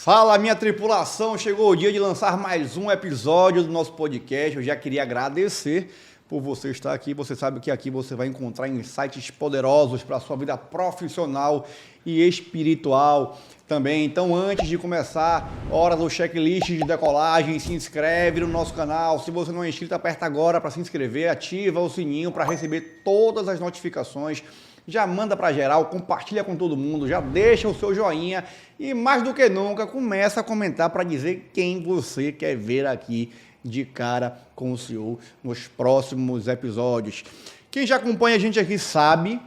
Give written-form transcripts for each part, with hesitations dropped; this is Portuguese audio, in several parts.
Fala, minha tripulação, chegou o dia de lançar mais um episódio do nosso podcast. Eu já queria agradecer por você estar aqui. Você sabe que aqui você vai encontrar insights poderosos para a sua vida profissional e espiritual também. Então, antes de começar, hora do checklist de decolagem, se inscreve no nosso canal. Se você não é inscrito, aperta agora para se inscrever, ativa o sininho para receber todas as notificações. Já manda para geral, compartilha com todo mundo, já deixa o seu joinha e mais do que nunca começa a comentar para dizer quem você quer ver aqui de cara com o senhor nos próximos episódios. Quem já acompanha a gente aqui sabe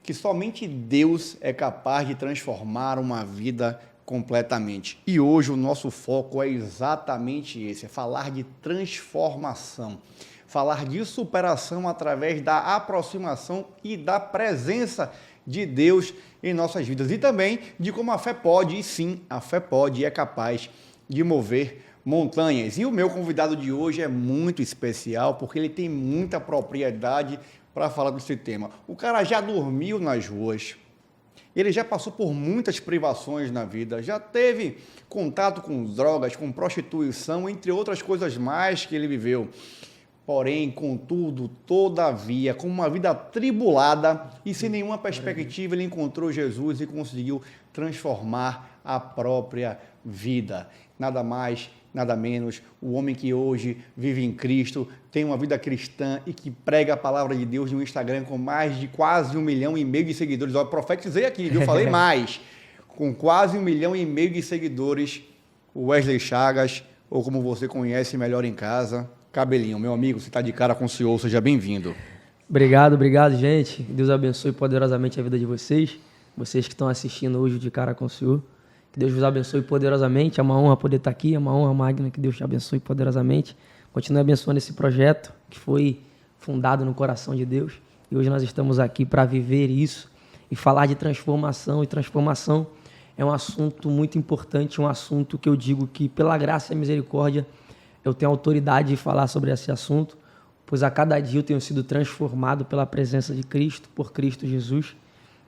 que somente Deus é capaz de transformar uma vida completamente. E hoje o nosso foco é exatamente esse, é falar de transformação. Falar de superação através da aproximação e da presença de Deus em nossas vidas. E também de como a fé pode, e sim, a fé pode e é capaz de mover montanhas. E o meu convidado de hoje é muito especial porque ele tem muita propriedade para falar desse tema. O cara já dormiu nas ruas, ele já passou por muitas privações na vida, já teve contato com drogas, com prostituição, entre outras coisas mais que ele viveu. Porém, contudo, todavia, com uma vida atribulada e sem nenhuma perspectiva, ele encontrou Jesus e conseguiu transformar a própria vida. Nada mais, nada menos, o homem que hoje vive em Cristo, tem uma vida cristã e que prega a palavra de Deus no Instagram com mais de quase 1,5 milhão de seguidores. Eu profetizei aqui, viu? Eu falei mais. Com quase 1,5 milhão de seguidores, o Wesley Chagas, ou como você conhece melhor em casa, Cabelinho, meu amigo, você está de cara com o senhor, seja bem-vindo. Obrigado, gente. Deus abençoe poderosamente a vida de vocês. Vocês que estão assistindo hoje de cara com o senhor. Que Deus vos abençoe poderosamente. É uma honra poder estar aqui, é uma honra magna que Deus te abençoe poderosamente. Continue abençoando esse projeto que foi fundado no coração de Deus. E hoje nós estamos aqui para viver isso e falar de transformação. E transformação é um assunto muito importante, um assunto que eu digo que, pela graça e misericórdia, eu tenho autoridade de falar sobre esse assunto, pois a cada dia eu tenho sido transformado pela presença de Cristo, por Cristo Jesus.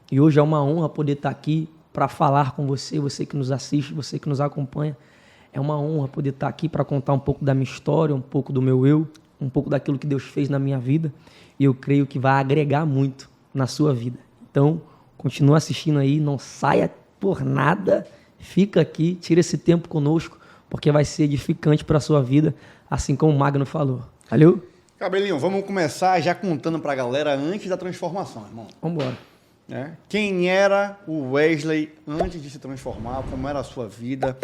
E hoje é uma honra poder estar aqui para falar com você, você que nos assiste, você que nos acompanha. É uma honra poder estar aqui para contar um pouco da minha história, um pouco do meu eu, um pouco daquilo que Deus fez na minha vida. E eu creio que vai agregar muito na sua vida. Então, continua assistindo aí, não saia por nada, fica aqui, tira esse tempo conosco, porque vai ser edificante para a sua vida, assim como o Magno falou. Valeu? Cabelinho, vamos começar já contando para a galera antes da transformação, irmão. Vamos embora. Quem era o Wesley antes de se transformar? Como era a sua vida?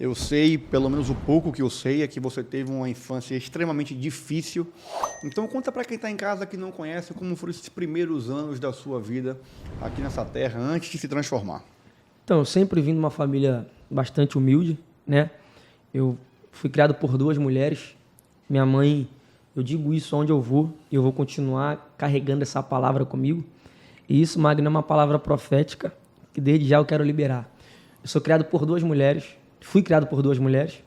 Eu sei, pelo menos o pouco que eu sei, é que você teve uma infância extremamente difícil. Então conta para quem está em casa que não conhece como foram esses primeiros anos da sua vida aqui nessa terra antes de se transformar. Então, eu sempre vim de uma família bastante humilde, né? Eu fui criado por 2 mulheres. Minha mãe, eu digo isso onde eu vou, e eu vou continuar carregando essa palavra comigo. E isso, Magno, é uma palavra profética que desde já eu quero liberar. Eu sou criado por 2 mulheres, fui criado por 2 mulheres.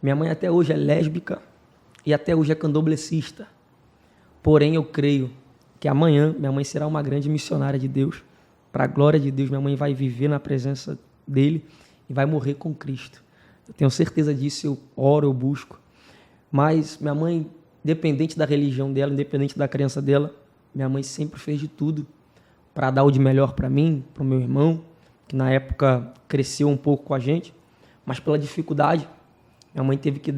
Minha mãe até hoje é lésbica e até hoje é candomblessista. Porém, eu creio que amanhã minha mãe será uma grande missionária de Deus. Para a glória de Deus, minha mãe vai viver na presença dele e vai morrer com Cristo. Eu tenho certeza disso, eu oro, eu busco. Mas minha mãe, independente da religião dela, independente da crença dela, minha mãe sempre fez de tudo para dar o de melhor para mim, para o meu irmão, que na época cresceu um pouco com a gente, mas pela dificuldade, minha mãe teve que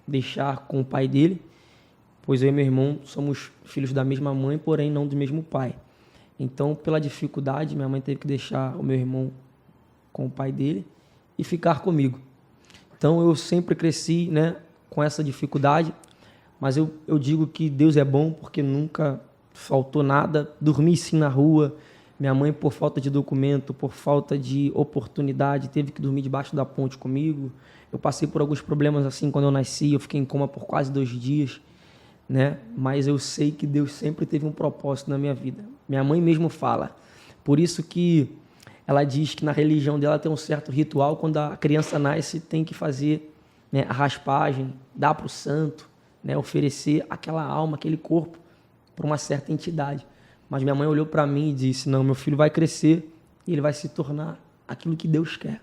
deixar com o pai dele, pois eu e meu irmão somos filhos da mesma mãe, porém não do mesmo pai. Então, pela dificuldade, minha mãe teve que deixar o meu irmão com o pai dele e ficar comigo. Então eu sempre cresci, né, com essa dificuldade, mas eu digo que Deus é bom porque nunca faltou nada. Dormi sim na rua, minha mãe por falta de documento, por falta de oportunidade, teve que dormir debaixo da ponte comigo. Eu passei por alguns problemas assim quando eu nasci, eu fiquei em coma por quase 2 dias, né? Mas eu sei que Deus sempre teve um propósito na minha vida. Minha mãe mesmo fala, por isso que ela diz que na religião dela tem um certo ritual, quando a criança nasce tem que fazer, né, a raspagem, dar para o santo, né, oferecer aquela alma, aquele corpo para uma certa entidade. Mas minha mãe olhou para mim e disse, não, meu filho vai crescer e ele vai se tornar aquilo que Deus quer.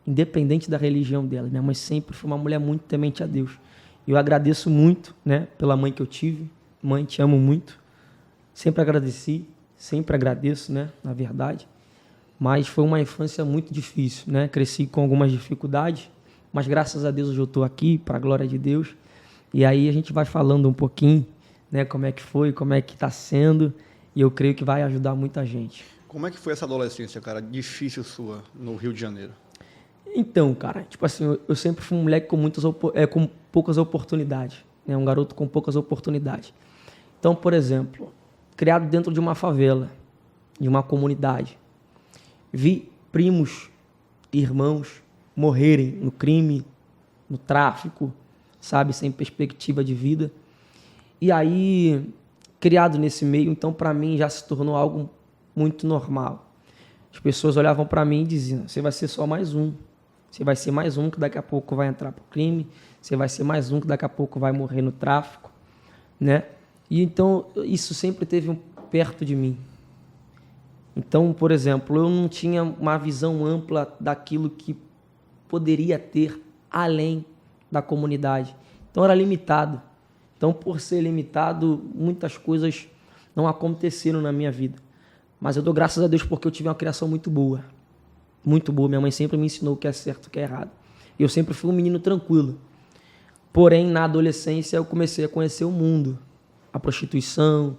independente da religião dela. Minha mãe sempre foi uma mulher muito temente a Deus. Eu agradeço muito, né, pela mãe que eu tive. Mãe, te amo muito. Sempre agradeci, sempre agradeço, né, na verdade. Mas foi uma infância muito difícil, né? Cresci com algumas dificuldades, mas graças a Deus hoje eu estou aqui, para a glória de Deus. E aí a gente vai falando um pouquinho, né, como é que foi, como é que está sendo, e eu creio que vai ajudar muita gente. Como é que foi essa adolescência, cara, difícil sua no Rio de Janeiro? Então, cara, tipo assim, eu sempre fui um moleque com poucas oportunidades, né? Um garoto com poucas oportunidades. Então, por exemplo, criado dentro de uma favela, de uma comunidade, vi primos, irmãos morrerem no crime, no tráfico, sabe, sem perspectiva de vida. E aí, criado nesse meio, então para mim já se tornou algo muito normal. As pessoas olhavam para mim e diziam: você vai ser só mais um. Você vai ser mais um que daqui a pouco vai entrar pro crime. Você vai ser mais um que daqui a pouco vai morrer no tráfico, né? E então isso sempre teve perto de mim. Então, por exemplo, eu não tinha uma visão ampla daquilo que poderia ter além da comunidade. Então era limitado. Então, por ser limitado, muitas coisas não aconteceram na minha vida. Mas eu dou graças a Deus porque eu tive uma criação muito boa. Muito boa. Minha mãe sempre me ensinou o que é certo e o que é errado. E eu sempre fui um menino tranquilo. Porém, na adolescência, eu comecei a conhecer o mundo. A prostituição,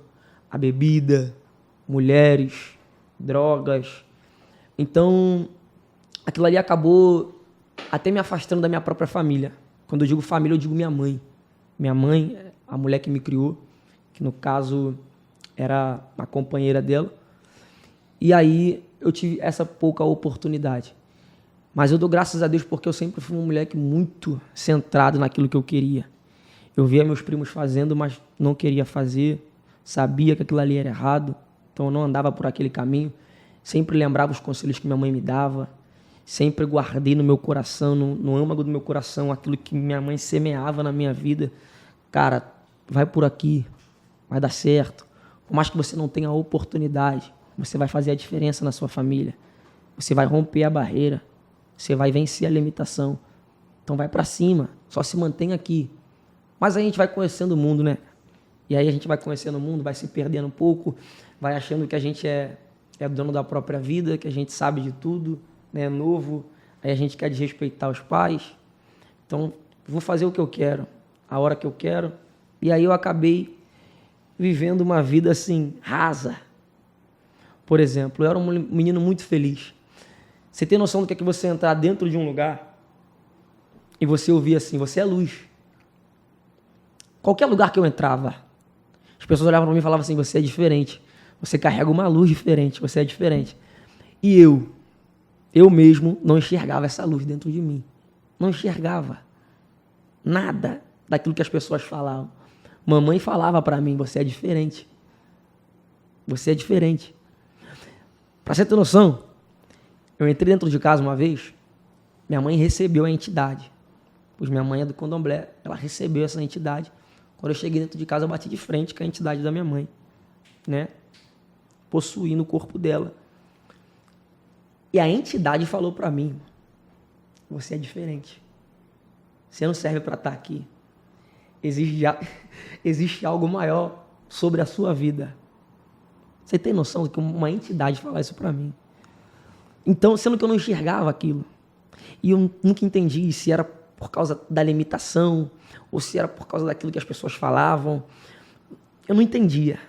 a bebida, mulheres, drogas. Então, aquilo ali acabou até me afastando da minha própria família. Quando eu digo família, eu digo minha mãe. Minha mãe, a mulher que me criou, que no caso era a companheira dela. E aí eu tive essa pouca oportunidade. Mas eu dou graças a Deus porque eu sempre fui um moleque muito centrado naquilo que eu queria. Eu via meus primos fazendo, mas não queria fazer. Sabia que aquilo ali era errado, então eu não andava por aquele caminho. Sempre lembrava os conselhos que minha mãe me dava. Sempre guardei no meu coração, no âmago do meu coração, aquilo que minha mãe semeava na minha vida. Cara, vai por aqui, vai dar certo. Por mais que você não tenha oportunidade, você vai fazer a diferença na sua família. Você vai romper a barreira. Você vai vencer a limitação. Então vai pra cima, só se mantém aqui. Mas aí a gente vai conhecendo o mundo, né? E aí a gente vai conhecendo o mundo, vai se perdendo um pouco, vai achando que a gente é dono da própria vida, que a gente sabe de tudo, né? É novo, aí a gente quer desrespeitar os pais. Então, vou fazer o que eu quero, a hora que eu quero. E aí eu acabei vivendo uma vida assim, rasa. Por exemplo, eu era um menino muito feliz. Você tem noção do que é você entrar dentro de um lugar e você ouvir assim: você é luz. Qualquer lugar que eu entrava, as pessoas olhavam para mim e falavam assim: você é diferente. Você carrega uma luz diferente, você é diferente. E eu mesmo não enxergava essa luz dentro de mim. Não enxergava nada daquilo que as pessoas falavam. Mamãe falava para mim: você é diferente. Você é diferente. Para você ter noção, eu entrei dentro de casa uma vez, minha mãe recebeu a entidade. Pois minha mãe é do candomblé, ela recebeu essa entidade. Quando eu cheguei dentro de casa, eu bati de frente com a entidade da minha mãe, né? Possuindo o corpo dela. E a entidade falou para mim: você é diferente. Você não serve para estar aqui. Existe algo maior sobre a sua vida. Você tem noção de que uma entidade fala isso para mim? Então, sendo que eu não enxergava aquilo. E eu nunca entendi se era por causa da limitação ou se era por causa daquilo que as pessoas falavam. Eu não entendia.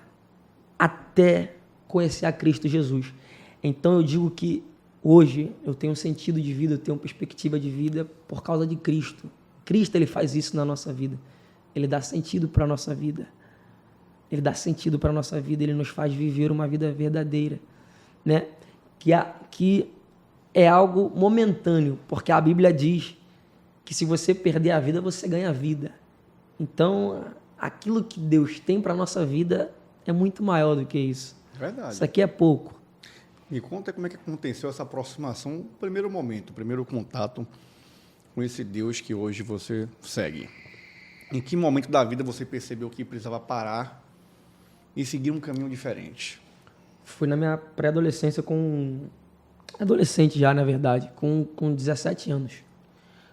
Até conhecer a Cristo Jesus. Então, eu digo que hoje eu tenho um sentido de vida, eu tenho uma perspectiva de vida por causa de Cristo. Cristo, ele faz isso na nossa vida. Ele dá sentido para a nossa vida. Ele dá sentido para a nossa vida, ele nos faz viver uma vida verdadeira, né? Que é algo momentâneo, porque a Bíblia diz que se você perder a vida, você ganha a vida. Então, aquilo que Deus tem para a nossa vida é muito maior do que isso. Verdade. Isso aqui é pouco. Me conta como é que aconteceu essa aproximação, o primeiro momento, o primeiro contato com esse Deus que hoje você segue. Em que momento da vida você percebeu que precisava parar e seguir um caminho diferente? Foi na minha pré-adolescência com Adolescente já, na verdade, com 17 anos.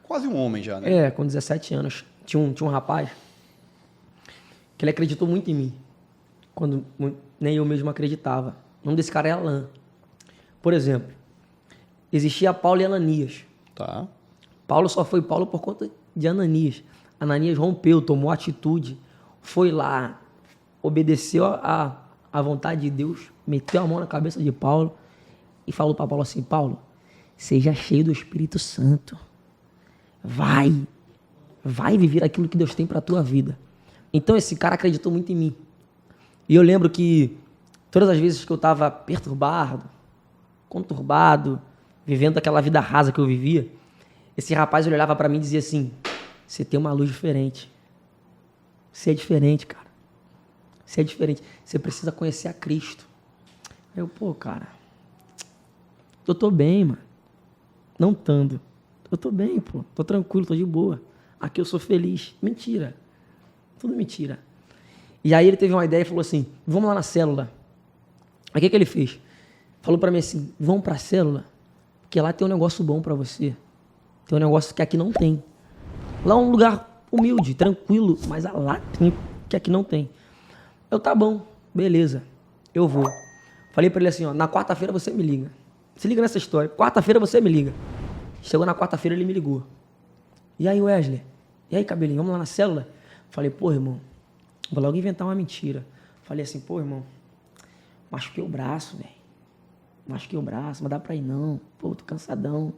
Quase um homem já, né? Com 17 anos. Tinha um rapaz que ele acreditou muito em mim, quando nem eu mesmo acreditava. O nome desse cara é Alan. Por exemplo, existia Paulo e Ananias. Tá. Paulo só foi Paulo por conta de Ananias. Ananias rompeu, tomou atitude, foi lá, obedeceu à vontade de Deus, meteu a mão na cabeça de Paulo e falou para Paulo assim: Paulo, seja cheio do Espírito Santo. Vai viver aquilo que Deus tem para a tua vida. Então esse cara acreditou muito em mim. E eu lembro que todas as vezes que eu estava perturbado, conturbado, vivendo aquela vida rasa que eu vivia, esse rapaz ele olhava para mim e dizia assim: você tem uma luz diferente. Você é diferente, cara. Você é diferente. Você precisa conhecer a Cristo. Aí eu, pô, cara, eu tô bem, mano. Não tando. Eu tô bem, pô. Tô tranquilo, tô de boa. Aqui eu sou feliz. Mentira. Tudo mentira. E aí ele teve uma ideia e falou assim: vamos lá na célula. Aí o que ele fez? Falou pra mim assim: vamos pra célula, porque lá tem um negócio bom pra você. Tem um negócio que aqui não tem. Lá é um lugar humilde, tranquilo, mas lá tem que aqui não tem. Eu, tá bom, beleza, eu vou. Falei pra ele assim, ó, na quarta-feira você me liga. Se liga nessa história, quarta-feira você me liga. Chegou na quarta-feira, ele me ligou. E aí, Wesley? E aí, cabelinho, vamos lá na célula? Falei, pô, irmão, vou logo inventar uma mentira. Falei assim, pô, irmão, machuquei o braço, velho. Machuquei o braço, mas dá pra ir não. Pô, tô cansadão.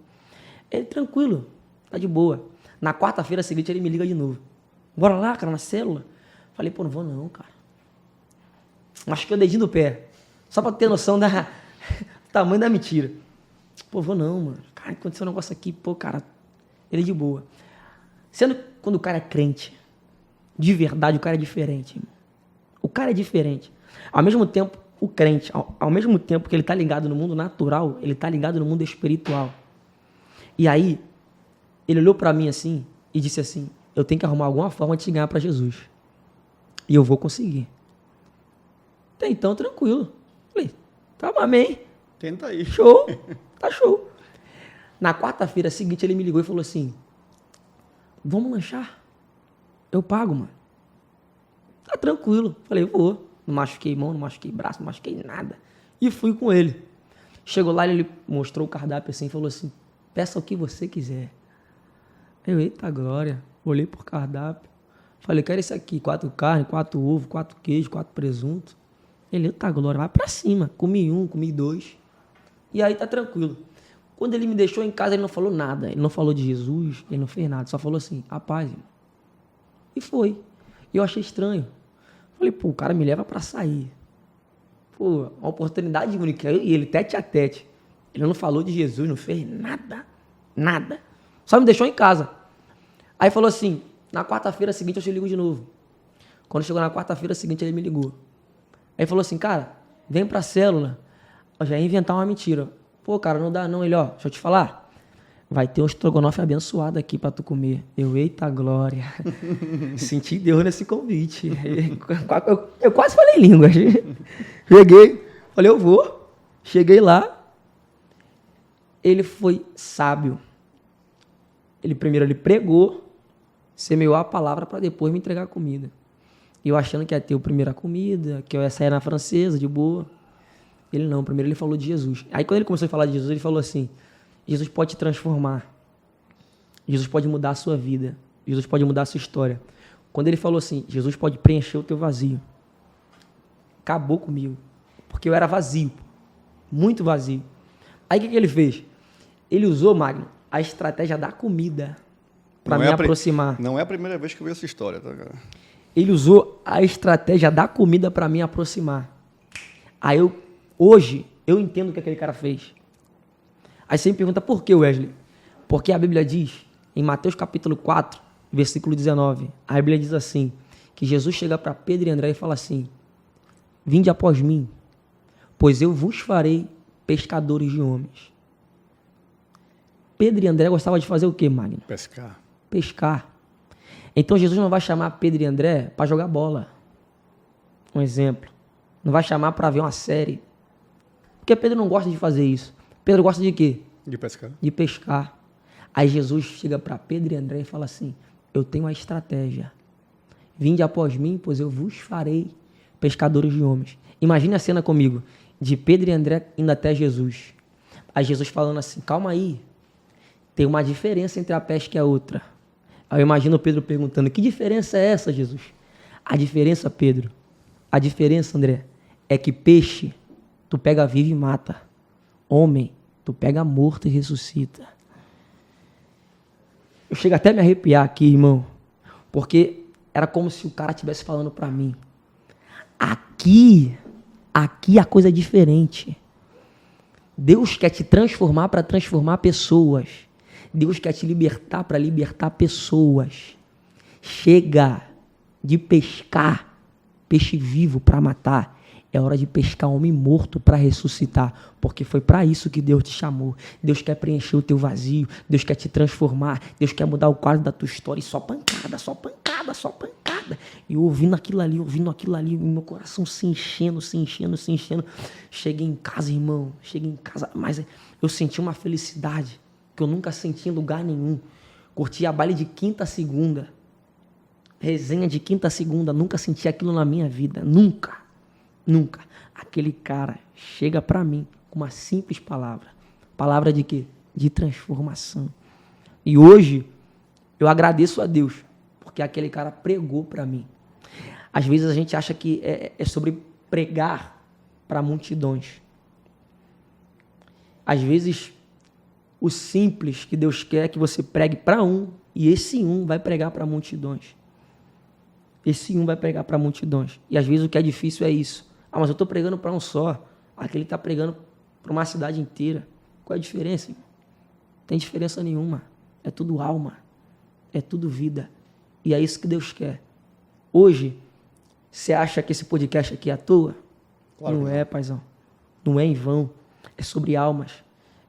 Ele, tranquilo, tá de boa. Na quarta-feira seguinte, ele me liga de novo. Bora lá, cara, na célula? Falei, pô, não vou não, cara. Machuquei o dedinho do pé. Só pra ter noção do tamanho da mentira. Pô, vou não, mano. Cara, aconteceu um negócio aqui, pô, cara, ele de boa. Sendo quando o cara é crente, de verdade, o cara é diferente, irmão. O cara é diferente. Ao mesmo tempo, o crente, ao mesmo tempo que ele tá ligado no mundo natural, ele tá ligado no mundo espiritual. E aí, ele olhou pra mim assim e disse assim: eu tenho que arrumar alguma forma de te ganhar pra Jesus. E eu vou conseguir. Até então, tranquilo. Falei, tá, amém. Tenta aí. Show, tá show. Na quarta-feira seguinte, ele me ligou e falou assim: vamos lanchar? Eu pago, mano. Tá tranquilo. Falei, vou. Não machuquei mão, não machuquei braço, não machuquei nada. E fui com ele. Chegou lá, ele mostrou o cardápio assim e falou assim: peça o que você quiser. Eu, eita glória. Olhei pro cardápio. Falei, quero esse aqui, 4 carnes, 4 ovos, 4 queijos, 4 presunto. Ele, eita glória, vai pra cima. Comi 1, comi 2. E aí tá tranquilo. Quando ele me deixou em casa, ele não falou nada. Ele não falou de Jesus, ele não fez nada. Só falou assim, a paz, irmão. E foi. E eu achei estranho. Falei, pô, o cara me leva pra sair. Pô, uma oportunidade única. E ele tete a tete. Ele não falou de Jesus, não fez nada. Nada. Só me deixou em casa. Aí falou assim, na quarta-feira seguinte eu te ligo de novo. Quando chegou na quarta-feira seguinte, ele me ligou. Aí falou assim, cara, vem pra célula. Eu já ia inventar uma mentira. Pô, cara, não dá não. Ele, ó, deixa eu te falar. Vai ter um estrogonofe abençoado aqui pra tu comer. Eu, eita glória. Senti Deus nesse convite. Eu quase falei línguas. Cheguei, falei, eu vou. Cheguei lá. Ele foi sábio. Ele pregou, semeou a palavra para depois me entregar a comida. E eu achando que ia ter a primeira comida, que eu ia sair na francesa, de boa. Ele não, primeiro ele falou de Jesus. Aí quando ele começou a falar de Jesus, ele falou assim, Jesus pode te transformar. Jesus pode mudar a sua vida. Jesus pode mudar a sua história. Quando ele falou assim, Jesus pode preencher o teu vazio. Acabou comigo. Porque eu era vazio. Muito vazio. Aí o que ele fez? Ele usou, Magno, a estratégia da comida para me aproximar. Não é a primeira vez que eu vi essa história, tá, cara? Ele usou a estratégia da comida para me aproximar. Aí hoje, eu entendo o que aquele cara fez. Aí você me pergunta, por que, Wesley? Porque a Bíblia diz, em Mateus capítulo 4, versículo 19, a Bíblia diz assim, que Jesus chega para Pedro e André e fala assim, vinde após mim, pois eu vos farei pescadores de homens. Pedro e André gostavam de fazer o quê, Magno? Pescar. Então Jesus não vai chamar Pedro e André para jogar bola. Um exemplo. Não vai chamar para ver uma série. Porque Pedro não gosta de fazer isso. Pedro gosta de quê? De pescar. De pescar. Aí Jesus chega para Pedro e André e fala assim, eu tenho a estratégia. Vinde após mim, pois eu vos farei pescadores de homens. Imagina a cena comigo, de Pedro e André indo até Jesus. Aí Jesus falando assim, calma aí, tem uma diferença entre a pesca e a outra. Aí eu imagino Pedro perguntando, que diferença é essa, Jesus? A diferença, Pedro, a diferença, André, é que peixe, tu pega vivo e mata. Homem, tu pega morto e ressuscita. Eu chego até a me arrepiar aqui, irmão, porque era como se o cara estivesse falando para mim. Aqui a coisa é diferente. Deus quer te transformar para transformar pessoas. Deus quer te libertar para libertar pessoas. Chega de pescar peixe vivo para matar. É hora de pescar homem morto para ressuscitar, porque foi para isso que Deus te chamou. Deus quer preencher o teu vazio, Deus quer te transformar, Deus quer mudar o quadro da tua história, e só pancada, só pancada, só pancada. E ouvindo aquilo ali, meu coração se enchendo. Cheguei em casa, irmão, mas eu senti uma felicidade que eu nunca senti em lugar nenhum. Curti a baile de quinta a segunda, resenha de quinta a segunda, nunca senti aquilo na minha vida, nunca. Aquele cara chega para mim com uma simples palavra. Palavra de quê? De transformação. E hoje eu agradeço a Deus porque aquele cara pregou para mim. Às vezes a gente acha que é sobre pregar para multidões. Às vezes o simples que Deus quer é que você pregue para um e esse um vai pregar para multidões. Esse um vai pregar para multidões. E às vezes o que é difícil é isso. Ah, mas eu estou pregando para um só. Aquele está pregando para uma cidade inteira. Qual é a diferença? Não tem diferença nenhuma. É tudo alma. É tudo vida. E é isso que Deus quer. Hoje, você acha que esse podcast aqui é à toa? Claro não é, paizão. Não é em vão. É sobre almas.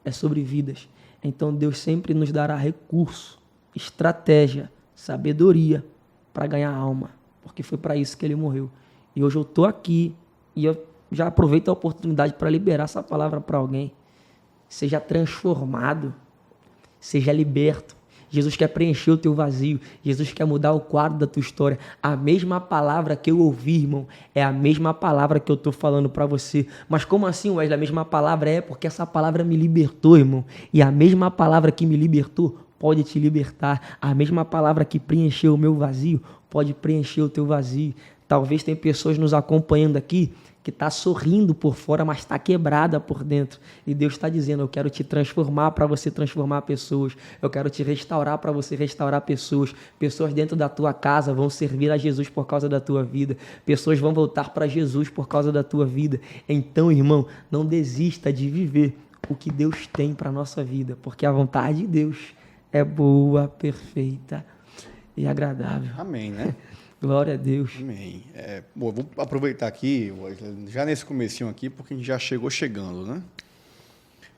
É sobre vidas. Então Deus sempre nos dará recurso, estratégia, sabedoria para ganhar alma. Porque foi para isso que Ele morreu. E hoje eu estou aqui e eu já aproveito a oportunidade para liberar essa palavra para alguém. Seja transformado. Seja liberto. Jesus quer preencher o teu vazio. Jesus quer mudar o quadro da tua história. A mesma palavra que eu ouvi, irmão, é a mesma palavra que eu estou falando para você. Mas como assim, Wesley? A mesma palavra é porque essa palavra me libertou, irmão. E a mesma palavra que me libertou pode te libertar. A mesma palavra que preencheu o meu vazio pode preencher o teu vazio. Talvez tem pessoas nos acompanhando aqui que está sorrindo por fora, mas está quebrada por dentro. E Deus está dizendo, eu quero te transformar para você transformar pessoas. Eu quero te restaurar para você restaurar pessoas. Pessoas dentro da tua casa vão servir a Jesus por causa da tua vida. Pessoas vão voltar para Jesus por causa da tua vida. Então, irmão, não desista de viver o que Deus tem para a nossa vida, porque a vontade de Deus é boa, perfeita e agradável. Amém, né? Glória a Deus. Amém. Bom, vou aproveitar aqui, já nesse comecinho aqui, porque a gente já chegou chegando, né?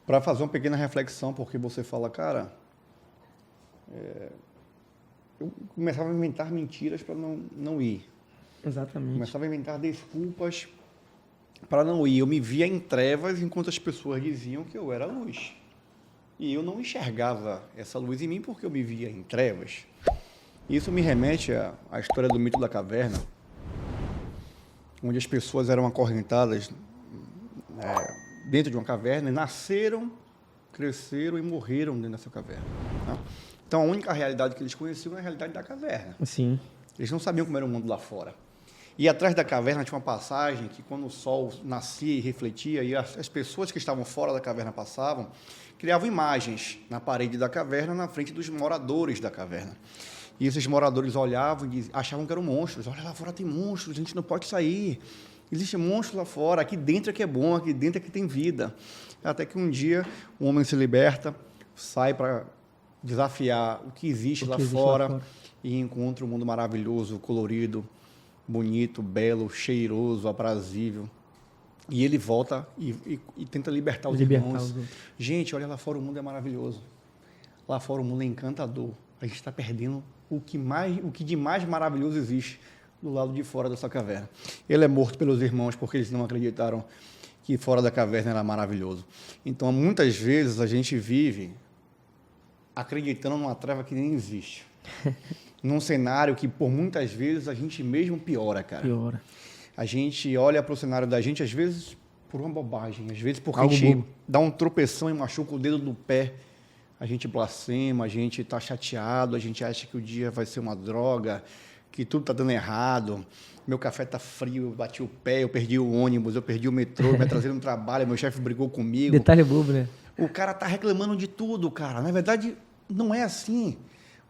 Para fazer uma pequena reflexão, porque você fala, cara, eu começava a inventar mentiras para não ir. Exatamente. Começava a inventar desculpas para não ir. Eu me via em trevas enquanto as pessoas diziam que eu era luz. E eu não enxergava essa luz em mim porque eu me via em trevas. Isso me remete à história do mito da caverna, onde as pessoas eram acorrentadas dentro de uma caverna e nasceram, cresceram e morreram dentro dessa caverna. Tá? Então, a única realidade que eles conheciam era a realidade da caverna. Sim. Eles não sabiam como era o mundo lá fora. E atrás da caverna tinha uma passagem que, quando o sol nascia e refletia, e as pessoas que estavam fora da caverna passavam, criavam imagens na parede da caverna, na frente dos moradores da caverna. E esses moradores olhavam e achavam que eram monstros. Olha, lá fora tem monstros, a gente não pode sair. Existe monstro lá fora, aqui dentro é que é bom, aqui dentro é que tem vida. Até que um dia o homem se liberta, sai para desafiar o que existe lá fora e encontra um mundo maravilhoso, colorido, bonito, belo, cheiroso, aprazível. E ele volta e tenta libertar os irmãos. Gente, olha, lá fora o mundo é maravilhoso. Lá fora o mundo é encantador. A gente está perdendo o que de mais maravilhoso existe do lado de fora dessa caverna. Ele é morto pelos irmãos porque eles não acreditaram que fora da caverna era maravilhoso. Então, muitas vezes a gente vive acreditando numa treva que nem existe. Num cenário que, por muitas vezes, a gente mesmo piora, cara. Piora. A gente olha para o cenário da gente, às vezes, por uma bobagem. Às vezes, porque a Algo gente bobo. dá um tropeção e machuca o dedo do pé. A gente blasfema, a gente está chateado, a gente acha que o dia vai ser uma droga, que tudo está dando errado. Meu café está frio, eu bati o pé, eu perdi o ônibus, eu perdi o metrô, me atrasei no trabalho, meu chefe brigou comigo. Detalhe bobo, né? O cara está reclamando de tudo, cara. Na verdade, não é assim.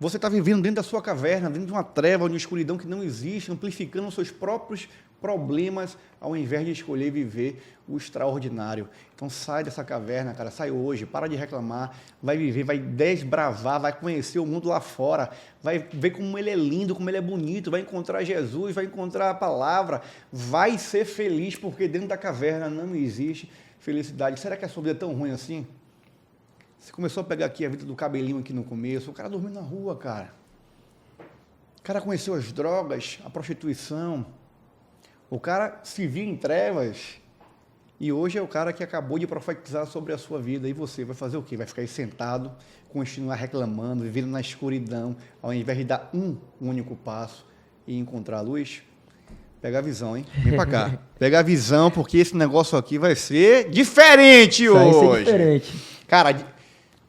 Você está vivendo dentro da sua caverna, dentro de uma treva, de uma escuridão que não existe, amplificando os seus próprios problemas, ao invés de escolher viver o extraordinário. Então sai dessa caverna, cara, sai hoje, para de reclamar, vai viver, vai desbravar, vai conhecer o mundo lá fora, vai ver como ele é lindo, como ele é bonito, vai encontrar Jesus, vai encontrar a palavra, vai ser feliz, porque dentro da caverna não existe felicidade. Será que a sua vida é tão ruim assim? Você começou a pegar aqui a vida do cabelinho aqui no começo, o cara dormiu na rua, cara. O cara conheceu as drogas, a prostituição. O cara se viu em trevas e hoje é o cara que acabou de profetizar sobre a sua vida. E você vai fazer o quê? Vai ficar aí sentado, continuar reclamando, vivendo na escuridão, ao invés de dar um único passo e encontrar a luz? Pega a visão, hein? Vem pra cá. Pega a visão, porque esse negócio aqui vai ser diferente Vai hoje. ser diferente. Cara,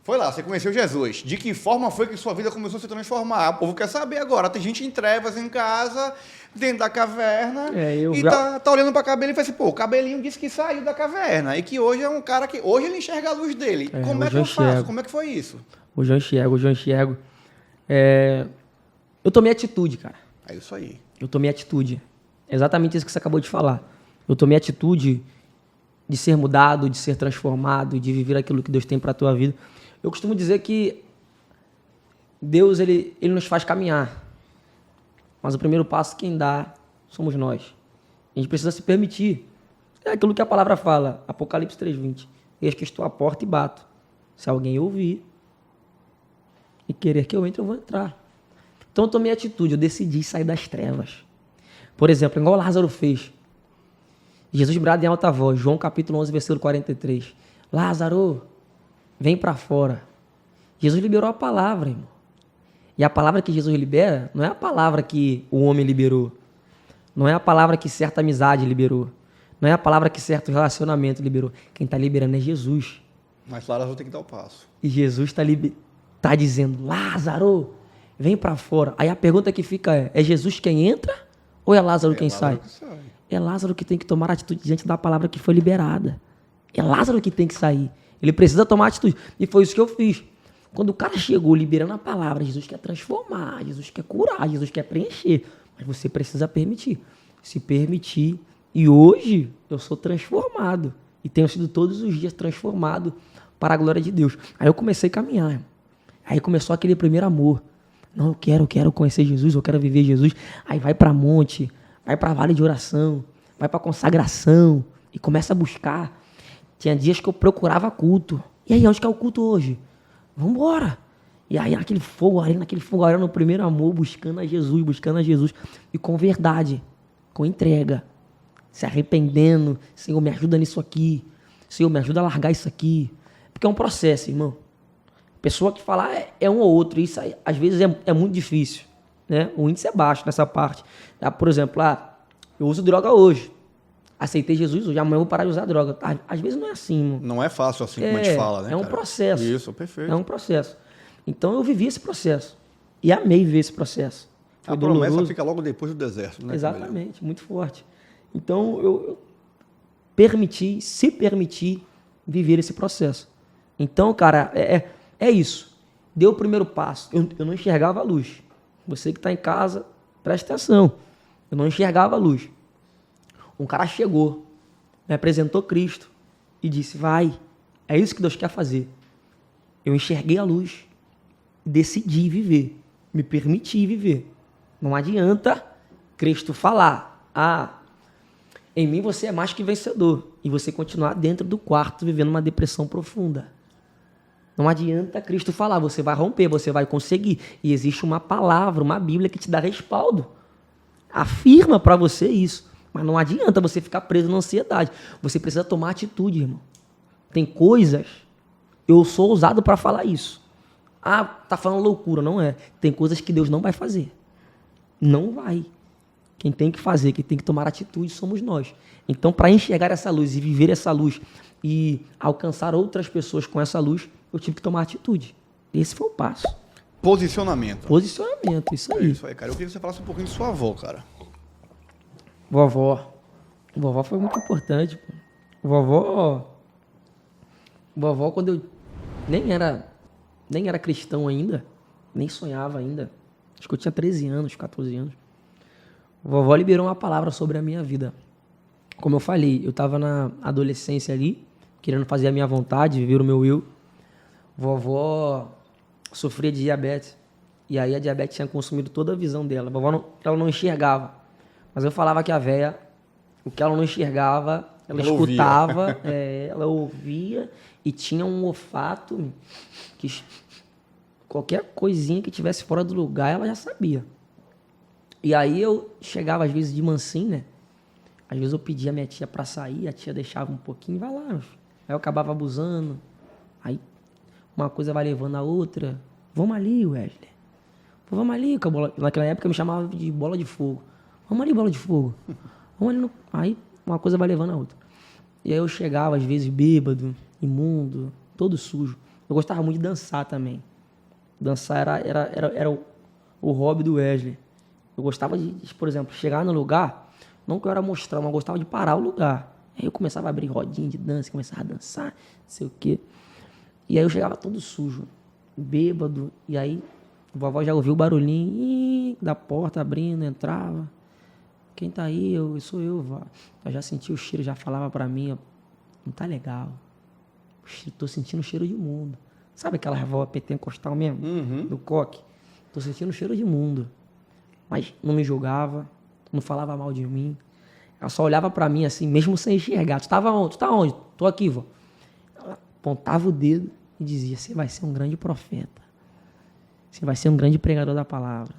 foi lá, você conheceu Jesus. De que forma foi que sua vida começou a se transformar? O povo quer saber agora. Tem gente em trevas em casa, dentro da caverna, e tá olhando para cabelo e fala assim, pô, o cabelinho disse que saiu da caverna e que hoje é um cara que... Hoje ele enxerga a luz dele. Como é que eu faço? Como é que foi isso? Hoje eu enxergo. Eu tomei atitude, cara. É isso aí. Eu tomei atitude. Exatamente isso que você acabou de falar. Eu tomei atitude de ser mudado, de ser transformado, de viver aquilo que Deus tem para a tua vida. Eu costumo dizer que Deus, ele nos faz caminhar. Mas o primeiro passo quem dá somos nós. A gente precisa se permitir. É aquilo que a palavra fala, Apocalipse 3:20. Eis que estou à porta e bato. Se alguém ouvir e querer que eu entre, eu vou entrar. Então eu tomei atitude, eu decidi sair das trevas. Por exemplo, igual Lázaro fez. Jesus brada em alta voz, João capítulo 11, versículo 43. Lázaro, vem para fora. Jesus liberou a palavra, irmão. E a palavra que Jesus libera não é a palavra que o homem liberou. Não é a palavra que certa amizade liberou. Não é a palavra que certo relacionamento liberou. Quem está liberando é Jesus. Mas Lázaro tem que dar o passo. E Jesus tá dizendo, Lázaro, vem para fora. Aí a pergunta que fica é Jesus quem entra ou é Lázaro quem sai? É Lázaro que tem que tomar atitude diante da palavra que foi liberada. É Lázaro que tem que sair. Ele precisa tomar atitude. E foi isso que eu fiz. Quando o cara chegou liberando a palavra, Jesus quer transformar, Jesus quer curar, Jesus quer preencher. Mas você precisa permitir. Se permitir. E hoje eu sou transformado. E tenho sido todos os dias transformado para a glória de Deus. Aí eu comecei a caminhar. Irmão. Aí começou aquele primeiro amor. Não, eu quero conhecer Jesus, eu quero viver Jesus. Aí vai para monte, vai para vale de oração, vai para consagração e começa a buscar. Tinha dias que eu procurava culto. E aí, onde que é o culto hoje? Vamos embora. E aí, naquele fogo arena, no primeiro amor, buscando a Jesus. E com verdade, com entrega. Se arrependendo. Senhor, me ajuda nisso aqui. Senhor, me ajuda a largar isso aqui. Porque é um processo, irmão. Pessoa que falar é um ou outro. Isso aí, às vezes é muito difícil. Né? O índice é baixo nessa parte. Por exemplo, eu uso droga hoje. Aceitei Jesus hoje, amanhã eu vou parar de usar droga. Às vezes não é assim, irmão. Não é fácil assim como a gente fala, né? É um processo. Isso, perfeito. É um processo. Então eu vivi esse processo. E amei viver esse processo. Foi a promessa doloroso. fica logo depois do deserto, né? Exatamente, muito forte. Então eu se permiti viver esse processo. Então, cara, é isso. Deu o primeiro passo. Eu não enxergava a luz. Você que está em casa, preste atenção. Eu não enxergava a luz. Um cara chegou, me apresentou Cristo e disse, vai, é isso que Deus quer fazer. Eu enxerguei a luz e decidi viver, me permiti viver. Não adianta Cristo falar, em mim você é mais que vencedor, e você continuar dentro do quarto vivendo uma depressão profunda. Não adianta Cristo falar, você vai romper, você vai conseguir. E existe uma palavra, uma Bíblia que te dá respaldo. Afirma para você isso. Mas não adianta você ficar preso na ansiedade. Você precisa tomar atitude, irmão. Tem coisas... Eu sou ousado para falar isso. Ah, tá falando loucura. Não é. Tem coisas que Deus não vai fazer. Não vai. Quem tem que fazer, quem tem que tomar atitude somos nós. Então, para enxergar essa luz e viver essa luz e alcançar outras pessoas com essa luz, eu tive que tomar atitude. Esse foi o passo. Posicionamento. Posicionamento, isso aí. É isso aí, cara. Eu queria que você falasse um pouquinho de sua avó, cara. Vovó. Vovó foi muito importante. Pô. Vovó, quando eu nem era cristão ainda, nem sonhava ainda. Acho que eu tinha 13 anos, 14 anos. Vovó liberou uma palavra sobre a minha vida. Como eu falei, eu estava na adolescência ali, querendo fazer a minha vontade, viver o meu eu. Vovó sofria de diabetes. E aí a diabetes tinha consumido toda a visão dela. Vovó ela não enxergava. Mas eu falava que a véia, o que ela não enxergava, ela escutava, ela ouvia e tinha um olfato que qualquer coisinha que tivesse fora do lugar, ela já sabia. E aí eu chegava às vezes de mansinho, né? Às vezes eu pedia a minha tia pra sair, a tia deixava um pouquinho, vai lá, meu filho. Aí eu acabava abusando. Aí uma coisa vai levando a outra. Vamos ali, Wesley. Pô, vamos ali, com a bola. Naquela época eu me chamava de bola de fogo. Vamos ali, bola de fogo. Vamos ali. Aí uma coisa vai levando a outra. E aí eu chegava às vezes bêbado, imundo, todo sujo. Eu gostava muito de dançar também. Dançar era o hobby do Wesley. Eu gostava de, por exemplo, chegar no lugar, não que eu era mostrar, mas eu gostava de parar o lugar. Aí eu começava a abrir rodinha de dança, começava a dançar, não sei o quê. E aí eu chegava todo sujo, bêbado, e aí a vovó já ouviu o barulhinho da porta abrindo, entrava. Quem tá aí? Sou eu, vó. Eu já senti o cheiro, já falava pra mim, ó, não tá legal. Tô sentindo o cheiro de mundo. Sabe aquela avó pentecostal mesmo? Uhum. Do coque? Tô sentindo o cheiro de mundo. Mas não me julgava, não falava mal de mim. Ela só olhava pra mim assim, mesmo sem enxergar. Tu tava onde? Tu tá onde? Tô aqui, vó. Ela apontava o dedo e dizia, você vai ser um grande profeta. Você vai ser um grande pregador da palavra.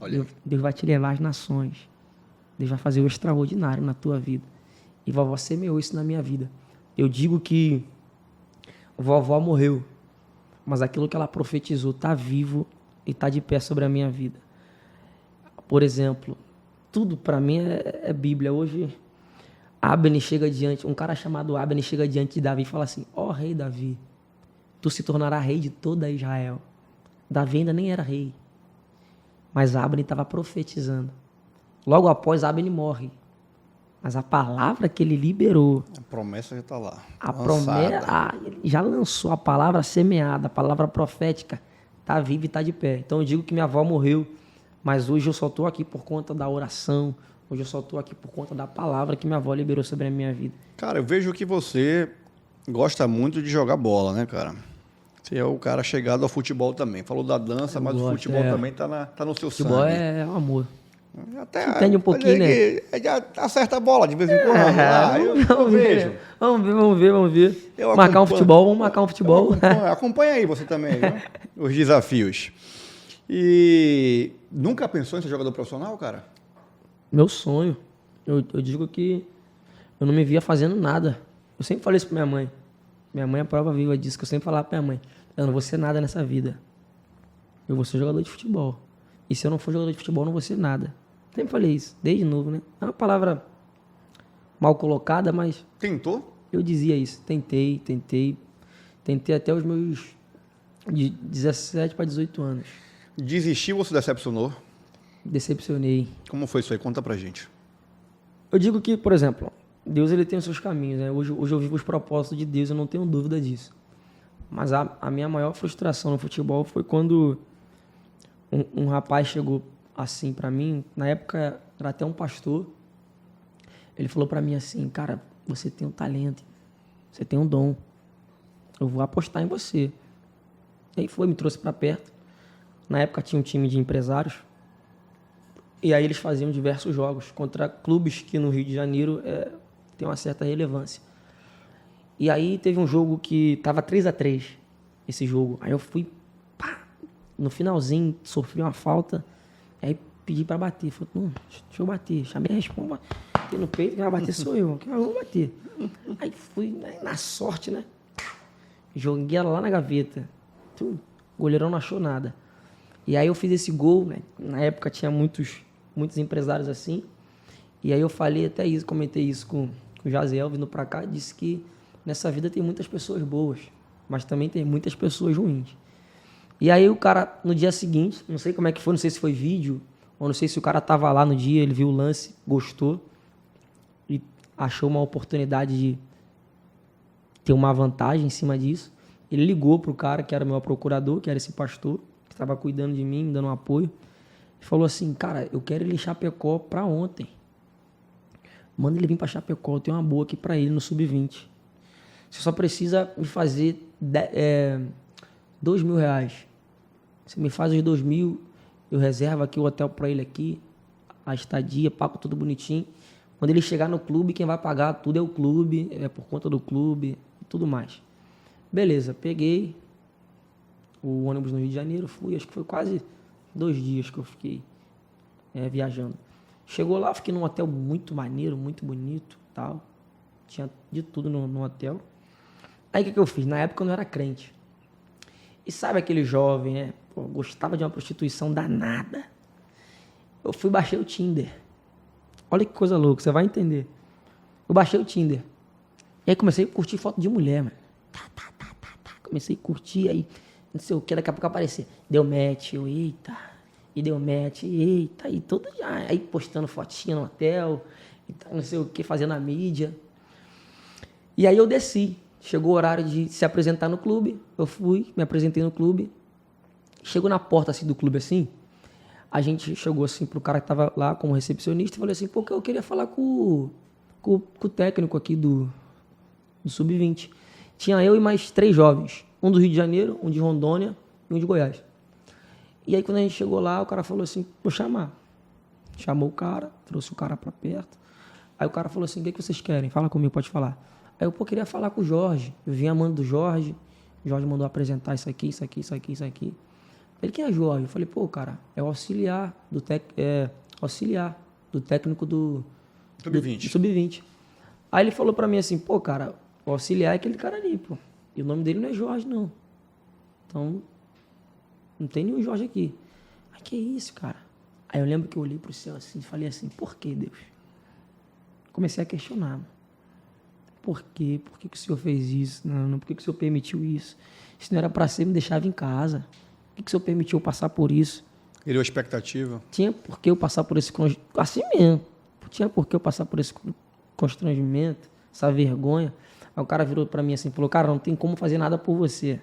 Deus vai te levar às nações. Deus vai fazer o extraordinário na tua vida. E vovó semeou isso na minha vida. Eu digo que vovó morreu, mas aquilo que ela profetizou tá vivo e tá de pé sobre a minha vida. Por exemplo, tudo para mim é Bíblia. Hoje, Abner chega diante, um cara chamado Abner chega diante de Davi e fala assim, ó rei Davi, tu se tornará rei de toda Israel. Davi ainda nem era rei, mas Abner estava profetizando. Logo após, Abner morre. Mas a palavra que ele liberou... A promessa já está lá. A promessa... ele já lançou a palavra semeada, a palavra profética. Está viva e está de pé. Então eu digo que minha avó morreu, mas hoje eu só estou aqui por conta da oração. Hoje eu só estou aqui por conta da palavra que minha avó liberou sobre a minha vida. Cara, eu vejo que você gosta muito de jogar bola, né, cara? Você é o cara chegado ao futebol também. Falou da dança, mas o futebol também tá no seu sangue. Futebol é um amor. Até, entende um pouquinho, né? Já acerta a bola de vez em quando. Eu vejo. Vamos ver. Marcar um futebol, vamos marcar um futebol. Acompanha aí você também, viu? Os desafios. E nunca pensou em ser jogador profissional, cara? Meu sonho. Eu digo que eu não me via fazendo nada. Eu sempre falei isso pra minha mãe. Minha mãe é a prova viva disso, que eu sempre falava pra minha mãe. Eu não vou ser nada nessa vida. Eu vou ser jogador de futebol. E se eu não for jogador de futebol, eu não vou ser nada. Sempre falei isso, desde novo, né? É uma palavra mal colocada, mas... Tentou? Eu dizia isso. Tentei até os meus de 17 para 18 anos. Desistiu ou se decepcionou? Decepcionei. Como foi isso aí? Conta pra gente. Eu digo que, por exemplo, Deus ele tem os seus caminhos, né? Hoje eu vivo os propósitos de Deus, eu não tenho dúvida disso. Mas a minha maior frustração no futebol foi quando um rapaz chegou assim pra mim, na época era até um pastor, ele falou pra mim assim, cara, você tem um talento, você tem um dom, eu vou apostar em você. E aí me trouxe pra perto. Na época tinha um time de empresários, e aí eles faziam diversos jogos contra clubes que no Rio de Janeiro tem uma certa relevância. E aí teve um jogo que tava 3-3, esse jogo. Aí eu fui, no finalzinho, sofri uma falta, aí pedi pra bater. Falei, deixa eu bater. Chamei a responsa. bater no peito, quem vai bater sou eu, quem eu vou bater. Aí fui, né, na sorte, né? Joguei ela lá na gaveta. O goleirão não achou nada. E aí eu fiz esse gol, né? Na época tinha muitos empresários assim. E aí eu falei até isso, comentei isso com o Jaziel vindo pra cá, disse que nessa vida tem muitas pessoas boas, mas também tem muitas pessoas ruins. E aí o cara, no dia seguinte, não sei como é que foi, não sei se foi vídeo, ou não sei se o cara tava lá no dia, ele viu o lance, gostou, e achou uma oportunidade de ter uma vantagem em cima disso. Ele ligou pro cara, que era o meu procurador, que era esse pastor, que estava cuidando de mim, me dando um apoio, e falou assim, cara, eu quero ele em Chapecó pra ontem. Manda ele vir pra Chapecó, eu tenho uma boa aqui pra ele no Sub-20. Você só precisa me fazer R$2.000. Você me faz os 2.000, eu reservo aqui o hotel pra ele aqui, a estadia, pago tudo bonitinho. Quando ele chegar no clube, quem vai pagar tudo é o clube, é por conta do clube e tudo mais. Beleza, peguei o ônibus no Rio de Janeiro, fui, acho que foi quase 2 dias que eu fiquei viajando. Chegou lá, fiquei num hotel muito maneiro, muito bonito, tal. Tinha de tudo no hotel. Aí o que eu fiz? Na época eu não era crente. E sabe aquele jovem, né? Pô, gostava de uma prostituição danada. Eu fui, baixei o Tinder. Olha que coisa louca, você vai entender. Eu baixei o Tinder. E aí comecei a curtir foto de mulher, mano. Comecei a curtir, aí não sei o que, daqui a pouco aparecer. Deu match, eu, eita. E deu match, eita. E tudo já. Aí postando fotinha no hotel, e tal, não sei o que, fazendo a mídia. E aí eu desci. Chegou o horário de se apresentar no clube. Eu fui, me apresentei no clube. Chegou na porta assim, do clube assim. A gente chegou assim pro cara que tava lá como recepcionista e falou assim, porque eu queria falar com o técnico aqui do Sub-20. Tinha eu e mais 3 jovens. Um do Rio de Janeiro, um de Rondônia e um de Goiás. E aí quando a gente chegou lá, o cara falou assim, vou chamar. Chamou o cara, trouxe o cara pra perto. Aí o cara falou assim, o que vocês querem? Fala comigo, pode falar. Aí eu, queria falar com o Jorge. Eu vim a mando do Jorge. O Jorge mandou apresentar isso aqui, isso aqui, isso aqui, isso aqui. Ele, quem é Jorge? Eu falei, pô, cara, é o auxiliar do técnico do Sub-20. Sub-20. Aí ele falou pra mim assim, pô, cara, o auxiliar é aquele cara ali, pô. E o nome dele não é Jorge, não. Então, não tem nenhum Jorge aqui. Aí, que isso, cara? Aí eu lembro que eu olhei pro céu assim e falei assim, por que, Deus? Comecei a questionar, mano. Por quê? Por que o senhor fez isso? Não, por que o senhor permitiu isso? Se não era pra ser, me deixava em casa. Por que o senhor permitiu eu passar por isso? Criou expectativa? Tinha por que eu passar por esse... Assim mesmo. Tinha por que eu passar por esse constrangimento, essa vergonha. Aí o cara virou pra mim assim, falou, cara, não tem como fazer nada por você.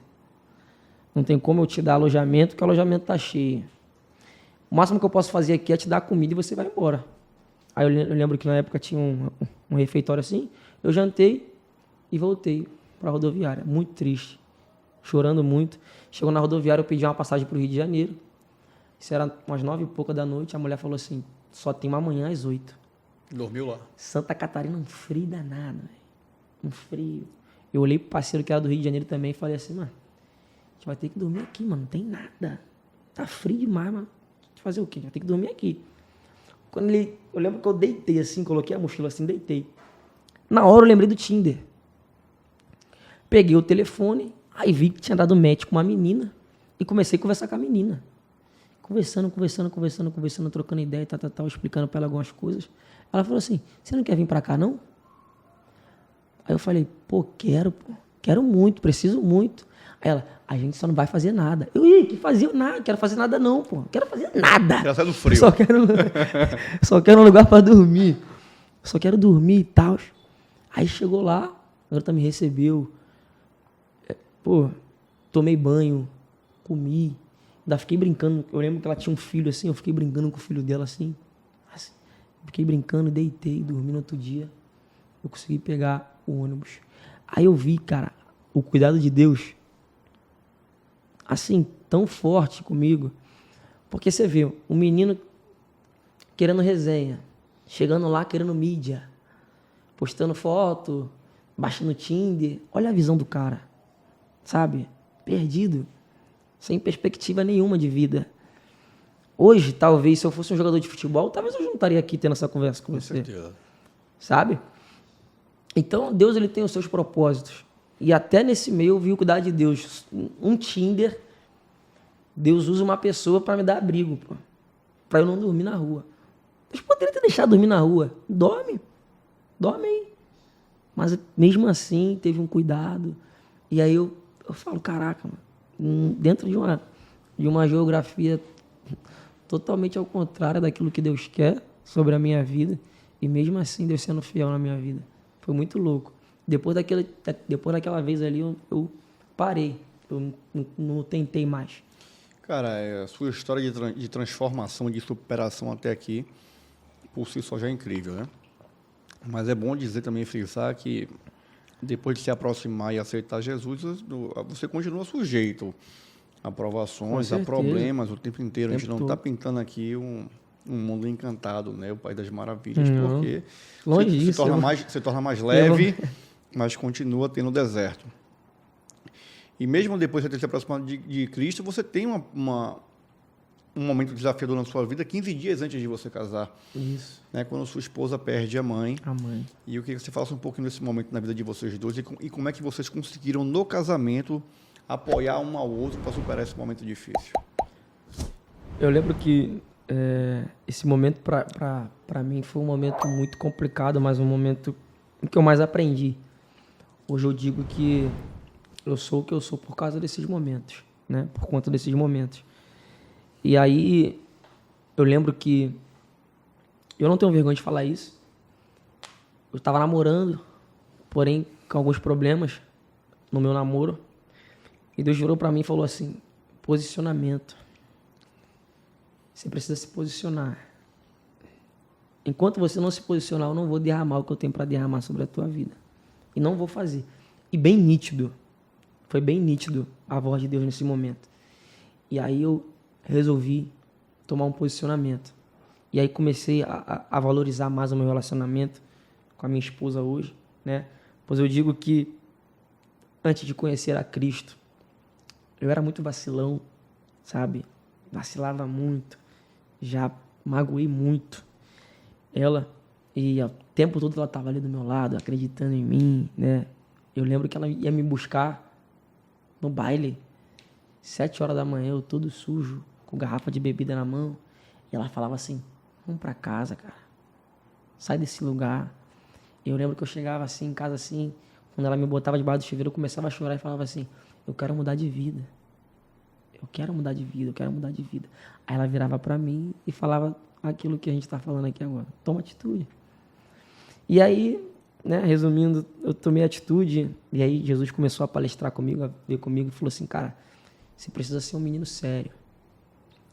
Não tem como eu te dar alojamento, porque o alojamento tá cheio. O máximo que eu posso fazer aqui é te dar comida e você vai embora. Aí eu lembro que na época tinha um refeitório assim, eu jantei e voltei pra rodoviária. Muito triste, chorando muito. Chegou na rodoviária, eu pedi uma passagem pro Rio de Janeiro. Isso era umas 9 e pouca da noite, a mulher falou assim, só tem uma amanhã às 8. Dormiu lá. Santa Catarina, um frio danado, velho. Um frio. Eu olhei pro parceiro que era do Rio de Janeiro também e falei assim, mano, a gente vai ter que dormir aqui, mano, não tem nada. Tá frio demais, mano. Fazer o quê? A gente vai ter que dormir aqui. Eu lembro que eu deitei assim, coloquei a mochila assim, deitei. Na hora eu lembrei do Tinder. Peguei o telefone, aí vi que tinha dado match com uma menina e comecei a conversar com a menina. Conversando, trocando ideia, tal, explicando pra ela algumas coisas. Ela falou assim, você não quer vir pra cá, não? Aí eu falei, pô, quero muito, preciso muito. Aí ela, a gente só não vai fazer nada. Eu, que fazia nada, quero fazer nada não, pô. Quero fazer nada. Ela sai do frio. Só quero um lugar pra dormir. Só quero dormir e tal. Aí chegou lá, a garota me recebeu. Pô, tomei banho, comi. Ainda fiquei brincando. Eu lembro que ela tinha um filho assim, eu fiquei brincando com o filho dela assim. Fiquei brincando, deitei, dormi no outro dia. Eu consegui pegar o ônibus. Aí eu vi, cara, o cuidado de Deus assim, tão forte comigo. Porque você vê, um menino querendo resenha, chegando lá querendo mídia, postando foto, baixando o Tinder. Olha a visão do cara, sabe? Perdido, sem perspectiva nenhuma de vida. Hoje, talvez, se eu fosse um jogador de futebol, talvez eu não estaria aqui tendo essa conversa com você. certeza. sabe? Então, Deus ele tem os seus propósitos. E até nesse meio eu vi o cuidado de Deus. Um Tinder, Deus usa uma pessoa para me dar abrigo, pô, para eu não dormir na rua. Deus poderia ter deixado dormir na rua. Dorme aí. Mas mesmo assim, teve um cuidado. E aí eu falo, caraca, mano, dentro de uma geografia totalmente ao contrário daquilo que Deus quer sobre a minha vida, e mesmo assim Deus sendo fiel na minha vida. Foi muito louco. Depois daquela vez ali, eu parei. Eu não tentei mais. Cara, a sua história de transformação, de superação até aqui, por si só já é incrível, né? Mas é bom dizer também, frisar que depois de se aproximar e aceitar Jesus, você continua sujeito a provações, a problemas o tempo inteiro. A gente não está pintando aqui um mundo encantado, né? O País das Maravilhas, porque se torna mais leve, mas continua tendo deserto. E mesmo depois de ter se aproximado de Cristo, você tem um momento desafiador na sua vida 15 dias antes de você casar. Isso. Né? Quando sua esposa perde a mãe. A mãe. E eu queria que você falasse um pouquinho desse momento na vida de vocês dois e como é que vocês conseguiram, no casamento, apoiar um ao outro para superar esse momento difícil. Eu lembro que esse momento para mim foi um momento muito complicado, mas um momento em que eu mais aprendi. Hoje eu digo que eu sou o que eu sou por causa desses momentos, né? Por conta desses momentos. E aí eu lembro que eu não tenho vergonha de falar isso. Eu estava namorando, porém com alguns problemas no meu namoro. E Deus virou para mim e falou assim: posicionamento. Você precisa se posicionar. Enquanto você não se posicionar, eu não vou derramar o que eu tenho para derramar sobre a tua vida. E não vou fazer. E bem nítido. Foi bem nítido a voz de Deus nesse momento. E aí eu resolvi tomar um posicionamento. E aí comecei a valorizar mais o meu relacionamento com a minha esposa hoje, né? Pois eu digo que antes de conhecer a Cristo, eu era muito vacilão, sabe? Vacilava muito, já magoei muito ela, e o tempo todo ela estava ali do meu lado, acreditando em mim, né? Eu lembro que ela ia me buscar no baile, 7 horas da manhã, eu todo sujo, com garrafa de bebida na mão, e ela falava assim: vamos pra casa, cara, sai desse lugar. E eu lembro que eu chegava assim, em casa assim, quando ela me botava debaixo do chuveiro, eu começava a chorar e falava assim: eu quero mudar de vida. Eu quero mudar de vida, eu quero mudar de vida. Aí ela virava pra mim e falava aquilo que a gente tá falando aqui agora: toma atitude. E aí, né, resumindo, eu tomei atitude, e aí Jesus começou a palestrar comigo, a ver comigo, e falou assim: cara, você precisa ser um menino sério.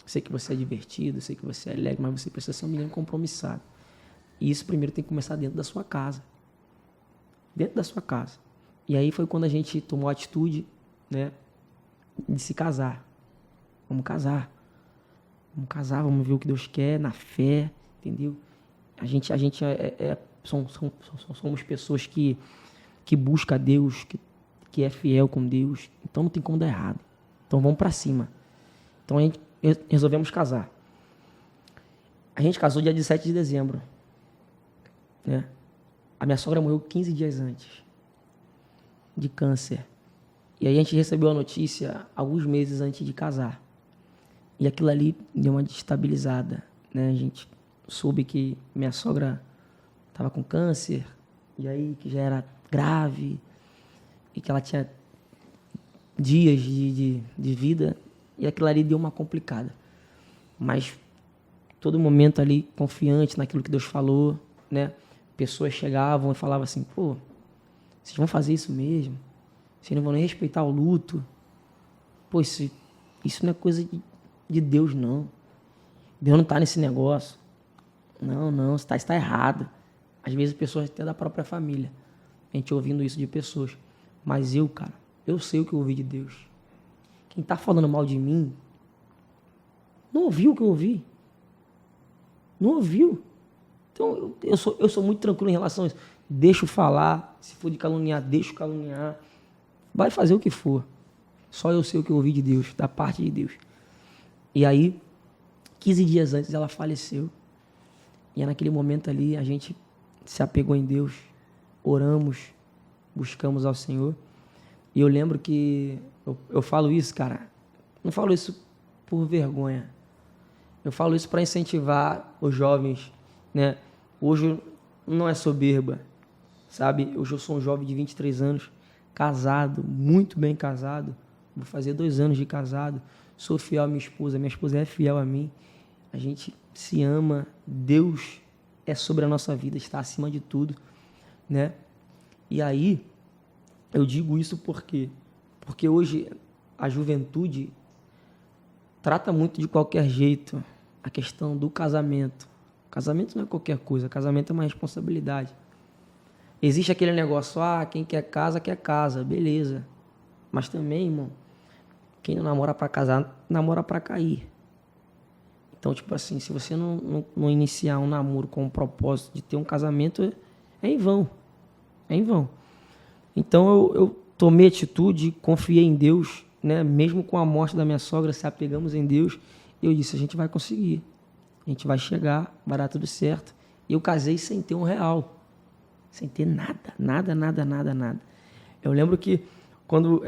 Sei que você é divertido, sei que você é alegre, mas você precisa ser um menino compromissado. E isso primeiro tem que começar dentro da sua casa. Dentro da sua casa. E aí foi quando a gente tomou a atitude, né, de se casar. Vamos casar. Vamos casar, vamos ver o que Deus quer, na fé, entendeu? A gente somos pessoas que buscam a Deus, que é fiel com Deus. Então não tem como dar errado. Então vamos pra cima. Então a gente resolvemos casar. A gente casou dia 17 de dezembro. Né? A minha sogra morreu 15 dias antes de câncer. E aí a gente recebeu a notícia alguns meses antes de casar. E aquilo ali deu uma destabilizada, né? A gente soube que minha sogra estava com câncer, e aí que já era grave, e que ela tinha dias de vida, e aquilo ali deu uma complicada. Mas todo momento ali confiante naquilo que Deus falou, né? Pessoas chegavam e falavam assim: pô, vocês vão fazer isso mesmo? Vocês não vão nem respeitar o luto? Pô, isso não é coisa de Deus, não. Deus não está nesse negócio. Não, você está errado. Às vezes pessoas até da própria família. A gente ouvindo isso de pessoas. Mas cara, eu sei o que eu ouvi de Deus. Quem está falando mal de mim não ouviu o que eu ouvi. Não ouviu. Então, eu sou muito tranquilo em relação a isso. Deixo falar. Se for de caluniar, deixo caluniar. Vai fazer o que for. Só eu sei o que eu ouvi de Deus, da parte de Deus. E aí, 15 dias antes, ela faleceu. E naquele momento ali, a gente se apegou em Deus, oramos, buscamos ao Senhor. E eu lembro que eu falo isso, cara, não falo isso por vergonha. Eu falo isso para incentivar os jovens, né? Hoje não é soberba, sabe? Hoje eu sou um jovem de 23 anos, casado, muito bem casado. Vou fazer 2 anos de casado. Sou fiel à minha esposa é fiel a mim. A gente se ama, Deus é sobre a nossa vida, está acima de tudo, né? E aí, eu digo isso porque hoje a juventude trata muito de qualquer jeito a questão do casamento. Casamento não é qualquer coisa, casamento é uma responsabilidade. Existe aquele negócio, quem quer casa, beleza. Mas também, irmão, quem não namora pra casar, namora pra cair. Então, tipo assim, se você não iniciar um namoro com o propósito de ter um casamento, é em vão. É em vão. Então, eu tomei atitude, confiei em Deus, né? Mesmo com a morte da minha sogra, se apegamos em Deus. E eu disse, a gente vai conseguir. A gente vai chegar, vai dar tudo certo. E eu casei sem ter R$1. Sem ter nada. Eu lembro que quando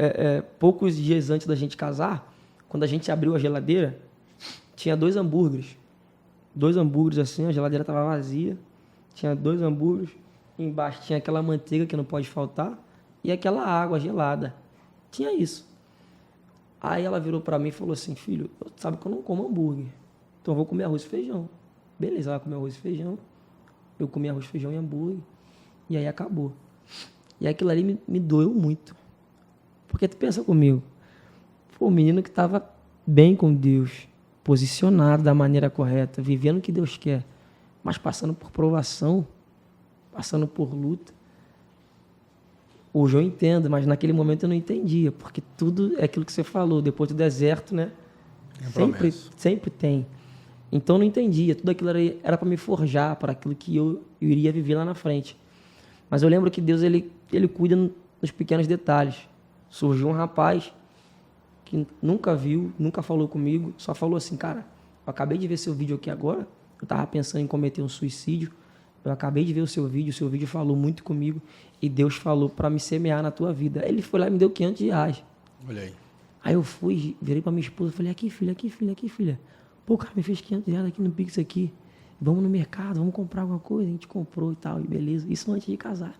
poucos dias antes da gente casar, quando a gente abriu a geladeira, tinha 2 hambúrgueres. 2 hambúrgueres assim, a geladeira estava vazia. Tinha 2 hambúrgueres. Embaixo tinha aquela manteiga que não pode faltar. E aquela água gelada. Tinha isso. Aí ela virou para mim e falou assim, filho, sabe que eu não como hambúrguer. Então eu vou comer arroz e feijão. Beleza, ela comeu arroz e feijão. Eu comi arroz, feijão e hambúrguer. E aí acabou. E aquilo ali me doeu muito. Porque tu pensa comigo, o menino que estava bem com Deus, posicionado da maneira correta, vivendo o que Deus quer, mas passando por provação, passando por luta. Hoje eu entendo, mas naquele momento eu não entendia, porque tudo é aquilo que você falou, depois do deserto, né? Sempre tem. Então eu não entendia, tudo aquilo era para me forjar, para aquilo que eu iria viver lá na frente. Mas eu lembro que Deus, ele cuida nos pequenos detalhes. Surgiu um rapaz que nunca viu, nunca falou comigo, só falou assim, cara, eu acabei de ver seu vídeo aqui agora, eu estava pensando em cometer um suicídio, eu acabei de ver o seu vídeo falou muito comigo e Deus falou para me semear na tua vida. Ele foi lá e me deu R$500. Olha aí. Aí eu fui, virei para minha esposa e falei, aqui filha. Pô, cara, me fez R$500 aqui no Pix aqui. Vamos no mercado, vamos comprar alguma coisa. A gente comprou e tal, e beleza. Isso antes de casar.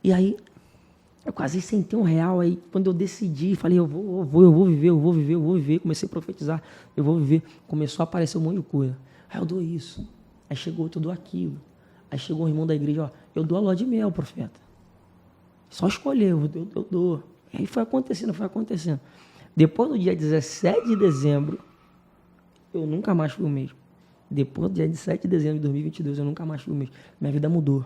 E aí, eu quase sem ter R$1. Aí, quando eu decidi, falei, eu vou viver. Comecei a profetizar, eu vou viver. Começou a aparecer um monte de coisa. Aí eu dou isso. Aí chegou outro, eu dou aquilo. Aí chegou um irmão da igreja, eu dou a lua de mel, profeta. Só escolher, eu dou. E aí foi acontecendo. Depois do dia 17 de dezembro, eu nunca mais fui o mesmo. Depois do dia 17 de dezembro de 2022, eu nunca mais fui o mesmo. Minha vida mudou.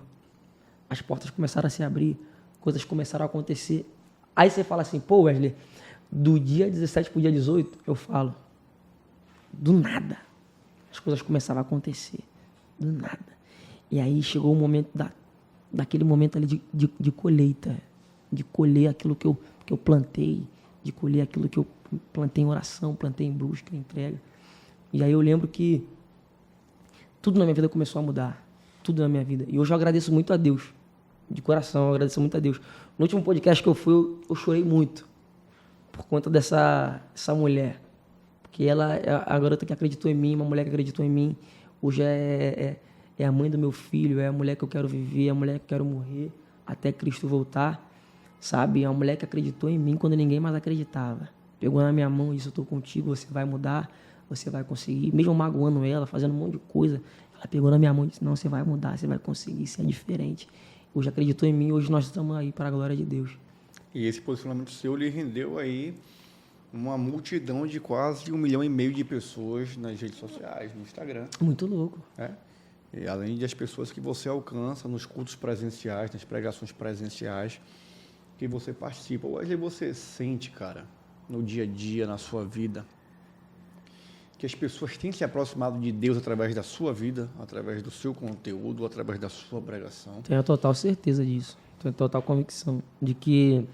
As portas começaram a se abrir, coisas começaram a acontecer. Aí você fala assim, pô, Wesley, do dia 17 para o dia 18, eu falo, do nada. As coisas começaram a acontecer, do nada. E aí chegou o momento daquele momento ali de colheita, de colher aquilo que eu plantei, de colher aquilo que eu plantei em oração, plantei em busca, em entrega. E aí eu lembro que tudo na minha vida começou a mudar. Tudo na minha vida. E hoje eu agradeço muito a Deus. De coração, eu agradeço muito a Deus. No último podcast que eu fui, eu chorei muito. Por conta dessa mulher. Porque ela é a garota que acreditou em mim, uma mulher que acreditou em mim. Hoje é a mãe do meu filho, é a mulher que eu quero viver, é a mulher que eu quero morrer até Cristo voltar. Sabe? É uma mulher que acreditou em mim quando ninguém mais acreditava. Pegou na minha mão e disse, eu estou contigo, você vai mudar, você vai conseguir. Mesmo magoando ela, fazendo um monte de coisa, ela pegou na minha mão e disse, não, você vai mudar, você vai conseguir, você é diferente. Hoje acreditou em mim, hoje nós estamos aí para a glória de Deus. E esse posicionamento seu lhe rendeu aí uma multidão de quase 1,5 milhão de pessoas nas redes sociais, no Instagram. Muito louco. E além das pessoas que você alcança nos cultos presenciais, nas pregações presenciais, que você participa. Hoje você sente, cara, no dia a dia, na sua vida, que as pessoas têm se aproximado de Deus através da sua vida, através do seu conteúdo, através da sua pregação. Tenho a total certeza disso. Tenho a total convicção de que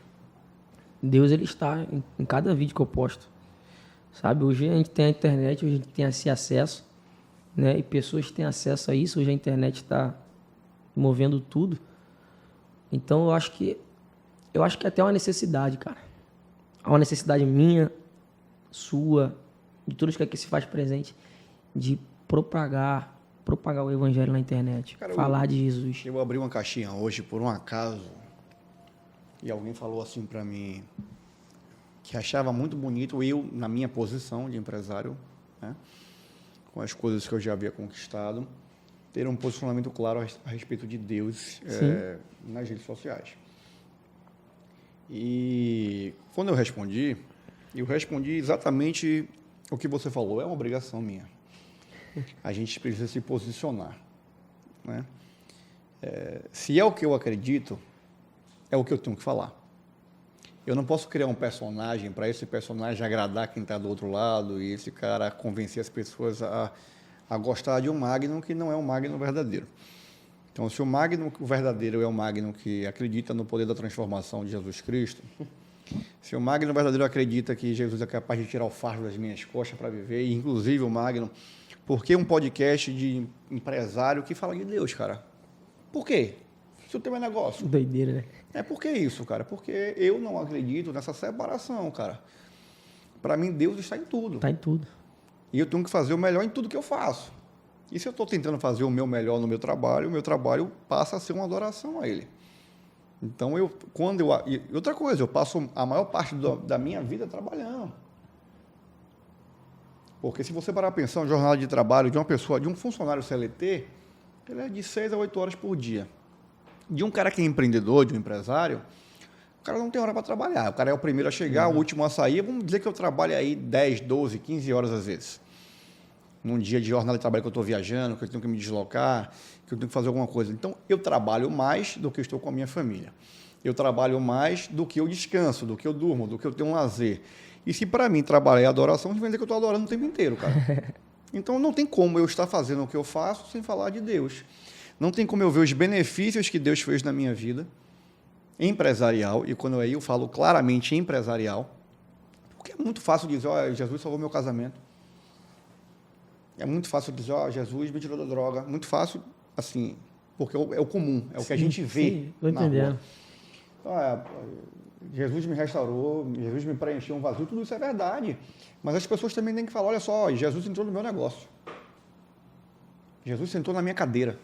Deus, ele está em cada vídeo que eu posto. Sabe? Hoje a gente tem a internet, hoje a gente tem esse acesso, né? E pessoas têm acesso a isso. Hoje a internet está movendo tudo. Então eu acho que é até uma necessidade, cara. É uma necessidade minha, sua, de todos que aqui se faz presente, de propagar o evangelho na internet, Cara, falar de Jesus. Eu abri uma caixinha hoje, por um acaso, e alguém falou assim para mim que achava muito bonito eu, na minha posição de empresário, né, com as coisas que eu já havia conquistado, ter um posicionamento claro a respeito de Deus nas redes sociais. E quando eu respondi exatamente o que você falou, é uma obrigação minha. A gente precisa se posicionar, né? Se é o que eu acredito, é o que eu tenho que falar. Eu não posso criar um personagem para esse personagem agradar quem está do outro lado e esse cara convencer as pessoas a gostar de um Magno que não é um Magno verdadeiro. Então, se o Magno verdadeiro é o Magno que acredita no poder da transformação de Jesus Cristo, se o Magno verdadeiro acredita que Jesus é capaz de tirar o fardo das minhas costas para viver, e inclusive o Magno, por que um podcast de empresário que fala de Deus, cara? Por quê? Se o teu é negócio. Doideira, né? Por que isso, cara? Porque eu não acredito nessa separação, cara. Para mim, Deus está em tudo. Está em tudo. E eu tenho que fazer o melhor em tudo que eu faço. E se eu estou tentando fazer o meu melhor no meu trabalho passa a ser uma adoração a Ele. Então, e outra coisa, eu passo a maior parte da minha vida trabalhando. Porque se você parar para pensar, uma jornada de trabalho de uma pessoa, de um funcionário CLT, ele é de 6 a 8 horas por dia. De um cara que é empreendedor, de um empresário, o cara não tem hora para trabalhar. O cara é o primeiro a chegar, o último a sair. Vamos dizer que eu trabalho aí 10, 12, 15 horas às vezes. Num dia de jornada de trabalho que eu estou viajando, que eu tenho que me deslocar, que eu tenho que fazer alguma coisa. Então, eu trabalho mais do que eu estou com a minha família. Eu trabalho mais do que eu descanso, do que eu durmo, do que eu tenho um lazer. E se para mim trabalhar é adoração, significa que eu estou adorando o tempo inteiro, cara. Então, não tem como eu estar fazendo o que eu faço sem falar de Deus. Não tem como eu ver os benefícios que Deus fez na minha vida, empresarial, e quando eu falo claramente empresarial, porque é muito fácil dizer, Jesus salvou meu casamento. É muito fácil dizer, Jesus me tirou da droga. Muito fácil, assim, porque é o comum, é o que a gente vê tô na entendendo. rua. Então, Jesus me restaurou, Jesus me preencheu um vazio, tudo isso é verdade. Mas as pessoas também têm que falar, olha só, Jesus entrou no meu negócio. Jesus sentou na minha cadeira.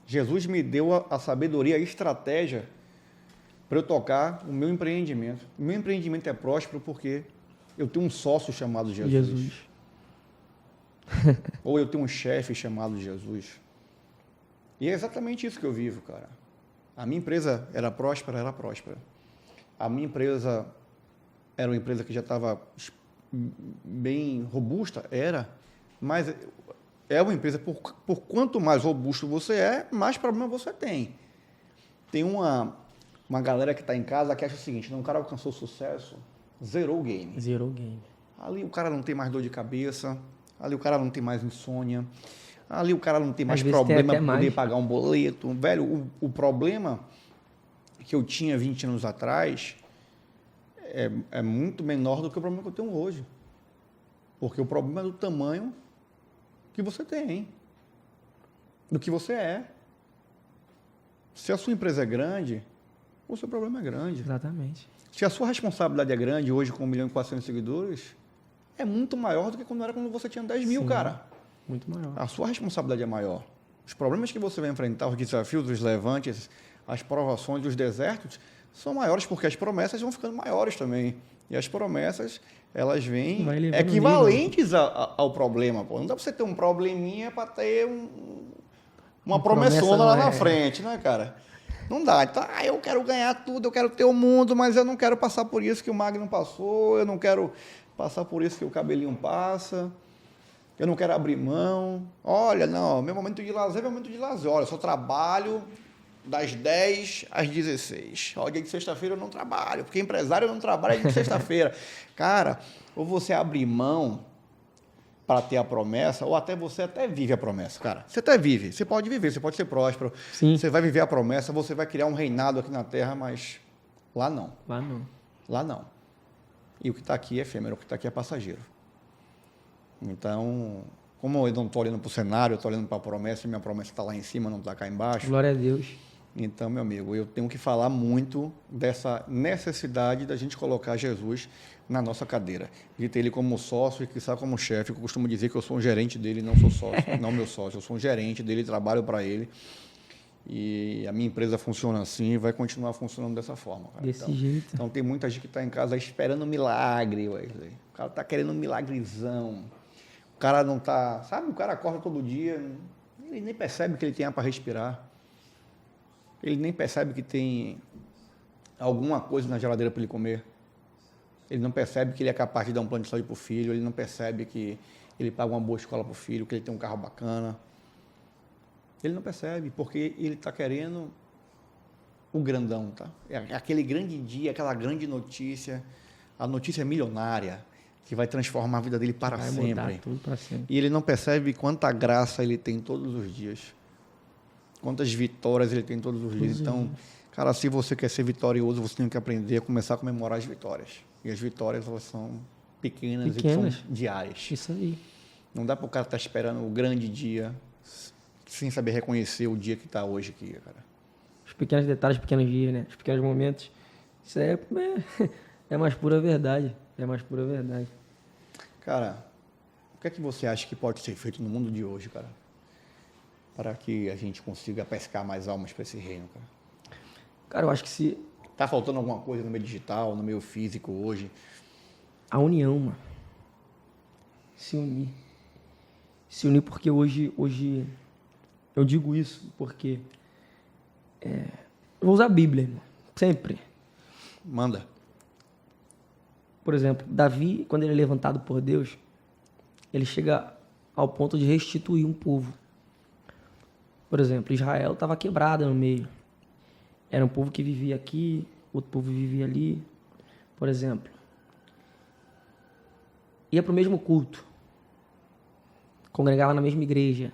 Jesus me deu a sabedoria, a estratégia para eu tocar o meu empreendimento. O meu empreendimento é próspero porque eu tenho um sócio chamado Jesus. Ou eu tenho um chefe chamado Jesus. E é exatamente isso que eu vivo, cara. A minha empresa era próspera. A minha empresa era uma empresa que já estava bem robusta, mas é uma empresa, por quanto mais robusto você é, mais problema você tem. Tem uma galera que está em casa que acha o seguinte, não, o cara alcançou sucesso, zerou o game. Zerou o game. Ali o cara não tem mais dor de cabeça, ali o cara não tem mais insônia, ali o cara não tem mais problema para poder pagar um boleto. Velho, o problema que eu tinha 20 anos atrás é muito menor do que o problema que eu tenho hoje. Porque o problema é do tamanho que você tem, do que você é. Se a sua empresa é grande, o seu problema é grande. Exatamente. Se a sua responsabilidade é grande, hoje com 1 milhão e 400 seguidores, é muito maior do que quando você tinha 10 mil, cara. Muito maior. A sua responsabilidade é maior. Os problemas que você vai enfrentar, os desafios, os levantes, as provações, os desertos, são maiores porque as promessas vão ficando maiores também. E as promessas, elas vêm equivalentes ao problema. Pô. Não dá para você ter um probleminha para ter uma promessona lá na frente, né, cara? Não dá. Então, eu quero ganhar tudo, eu quero ter o mundo, mas eu não quero passar por isso que o Magno passou, eu não quero passar por isso que o cabelinho passa, eu não quero abrir mão. Olha, não, meu momento de lazer é meu momento de lazer. Olha, eu só trabalho das 10 às 16. Ó, dia de sexta-feira eu não trabalho, porque empresário não trabalha dia de sexta-feira. Cara, ou você abre mão para ter a promessa, ou até você até vive a promessa, cara. Você até vive, você pode viver, você pode ser próspero. Sim. Você vai viver a promessa, você vai criar um reinado aqui na Terra, mas lá não. Lá não. Lá não. E o que está aqui é efêmero, o que está aqui é passageiro. Então, Como eu não estou olhando para o cenário, eu estou olhando para a promessa, e minha promessa está lá em cima, não está cá embaixo. Glória a Deus. Então, meu amigo, eu tenho que falar muito dessa necessidade da gente colocar Jesus na nossa cadeira, de ter ele como sócio e quiçá como chefe. Eu costumo dizer que eu sou um gerente dele, não sou sócio, não meu sócio, eu sou um gerente dele, trabalho para ele. E a minha empresa funciona assim e vai continuar funcionando dessa forma. Cara. Desse jeito. Então tem muita gente que está em casa esperando um milagre, Wesley. O cara está querendo um milagrezão. O cara não está... Sabe, o cara acorda todo dia, ele nem percebe que ele tem ar para respirar. Ele nem percebe que tem alguma coisa na geladeira para ele comer. Ele não percebe que ele é capaz de dar um plano de saúde para o filho. Ele não percebe que ele paga uma boa escola para o filho, que ele tem um carro bacana. Ele não percebe, porque ele está querendo o grandão, tá? É aquele grande dia, aquela grande notícia, a notícia milionária, que vai transformar a vida dele para Vai sempre. mudar tudo para sempre. E ele não percebe quanta graça ele tem todos os dias. Quantas vitórias ele tem todos os dias. Então, cara, se você quer ser vitorioso, você tem que aprender a começar a comemorar as vitórias. E as vitórias, elas são pequenas. E são diárias. Isso aí. Não dá para o cara estar esperando o grande dia sem saber reconhecer o dia que está hoje aqui, cara. Os pequenos detalhes, os pequenos dias, né? Os pequenos momentos. Isso aí é mais pura verdade. É mais pura verdade. Cara, o que é que você acha que pode ser feito no mundo de hoje, cara? Para que a gente consiga pescar mais almas para esse reino, cara? Cara, eu acho que se... Tá faltando alguma coisa no meio digital, no meio físico hoje? A união, mano. Se unir. Se unir porque hoje eu digo isso porque... eu vou usar a Bíblia, irmão. Sempre. Manda. Por exemplo, Davi, quando ele é levantado por Deus, ele chega ao ponto de restituir um povo. Por exemplo, Israel estava quebrada no meio. Era um povo que vivia aqui, outro povo vivia ali. Por exemplo, ia para o mesmo culto, congregava na mesma igreja,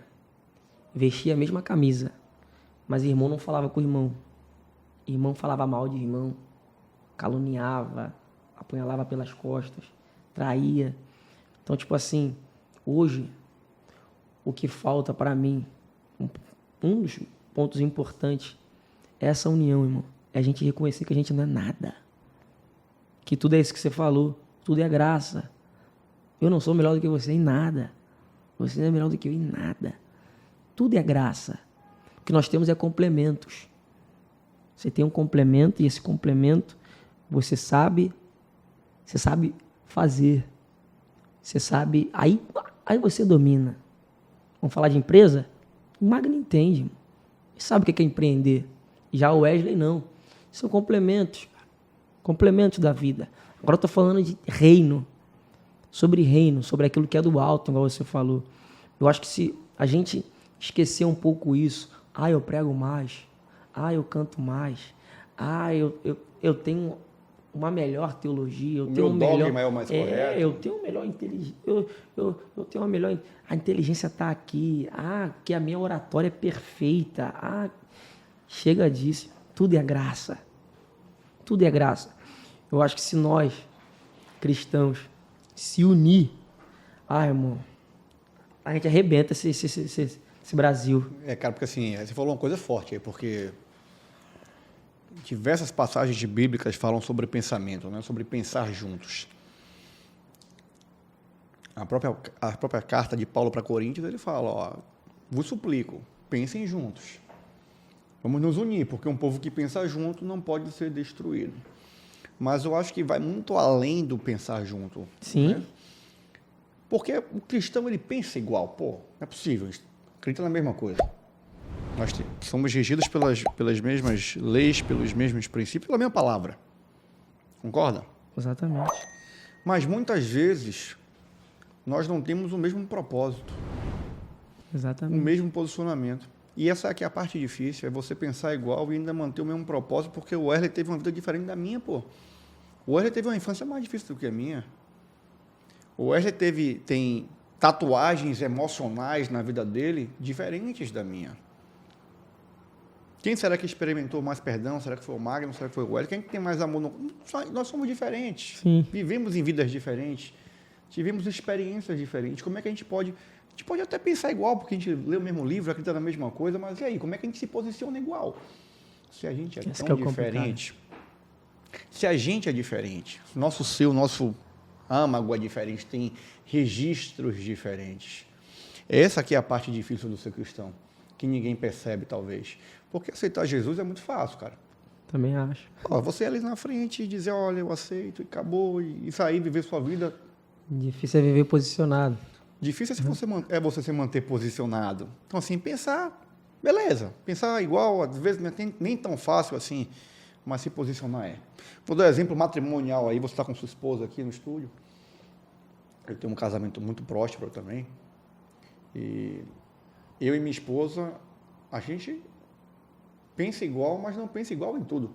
vestia a mesma camisa, mas irmão não falava com o irmão. Irmão falava mal de irmão, caluniava, apunhalava pelas costas, traía. Então, tipo assim, hoje, o que falta para mim, um dos pontos importantes é essa união, irmão. É a gente reconhecer que a gente não é nada. Que tudo é isso que você falou. Tudo é graça. Eu não sou melhor do que você em nada. Você não é melhor do que eu em nada. Tudo é graça. O que nós temos é complementos. Você tem um complemento e esse complemento você sabe fazer. Você sabe... Aí você domina. Vamos falar de empresa? O Magno entende, irmão. Ele sabe o que é empreender. Já o Wesley não. São complementos. Complementos da vida. Agora eu estou falando de reino. Sobre aquilo que é do alto, igual você falou. Eu acho que se a gente esquecer um pouco isso, eu prego mais, eu canto mais, eu tenho uma melhor teologia, eu tenho dogma é o mais correto. Eu tenho melhor inteligência, eu tenho uma melhor, a inteligência está aqui, que a minha oratória é perfeita, chega disso, tudo é graça, tudo é graça. Eu acho que se nós, cristãos, se unir, irmão, a gente arrebenta esse Brasil. Cara, porque assim, você falou uma coisa forte aí, porque diversas passagens bíblicas falam sobre pensamento, né? Sobre pensar juntos. A própria carta de Paulo para Coríntios, ele fala, vos suplico, pensem juntos. Vamos nos unir, porque um povo que pensa junto não pode ser destruído. Mas eu acho que vai muito além do pensar junto. Sim. Né? Porque o cristão, ele pensa igual. Não é possível. Acredita na mesma coisa. Nós somos regidos pelas mesmas leis, pelos mesmos princípios, pela mesma palavra. Concorda? Exatamente. Mas muitas vezes nós não temos o mesmo propósito. Exatamente. O mesmo posicionamento. E essa aqui é a parte difícil, é você pensar igual e ainda manter o mesmo propósito, porque o Wesley teve uma vida diferente da minha, O Wesley teve uma infância mais difícil do que a minha. O Wesley tem tatuagens emocionais na vida dele diferentes da minha. Quem será que experimentou mais perdão? Será que foi o Magno? Será que foi o Wesley? Quem tem mais amor? Nós somos diferentes. Sim. Vivemos em vidas diferentes. tivemos experiências diferentes. Como é que a gente pode até pensar igual, porque a gente lê o mesmo livro, acredita na mesma coisa, mas e aí, como é que a gente se posiciona igual? Se a gente é tão diferente, se a gente é diferente, nosso âmago é diferente, tem registros diferentes. Essa aqui é a parte difícil do ser cristão, que ninguém percebe, talvez. Porque aceitar Jesus é muito fácil, cara. Também acho. Você ali na frente e dizer, olha, eu aceito, e acabou, e sair, viver sua vida. Difícil é viver posicionado. Difícil é você se manter posicionado. Então, assim, pensar, beleza, pensar igual, às vezes não é nem tão fácil assim, mas se posicionar é. Vou dar um exemplo matrimonial aí, você está com sua esposa aqui no estúdio, eu tenho um casamento muito próspero também, e eu e minha esposa, a gente pensa igual, mas não pensa igual em tudo.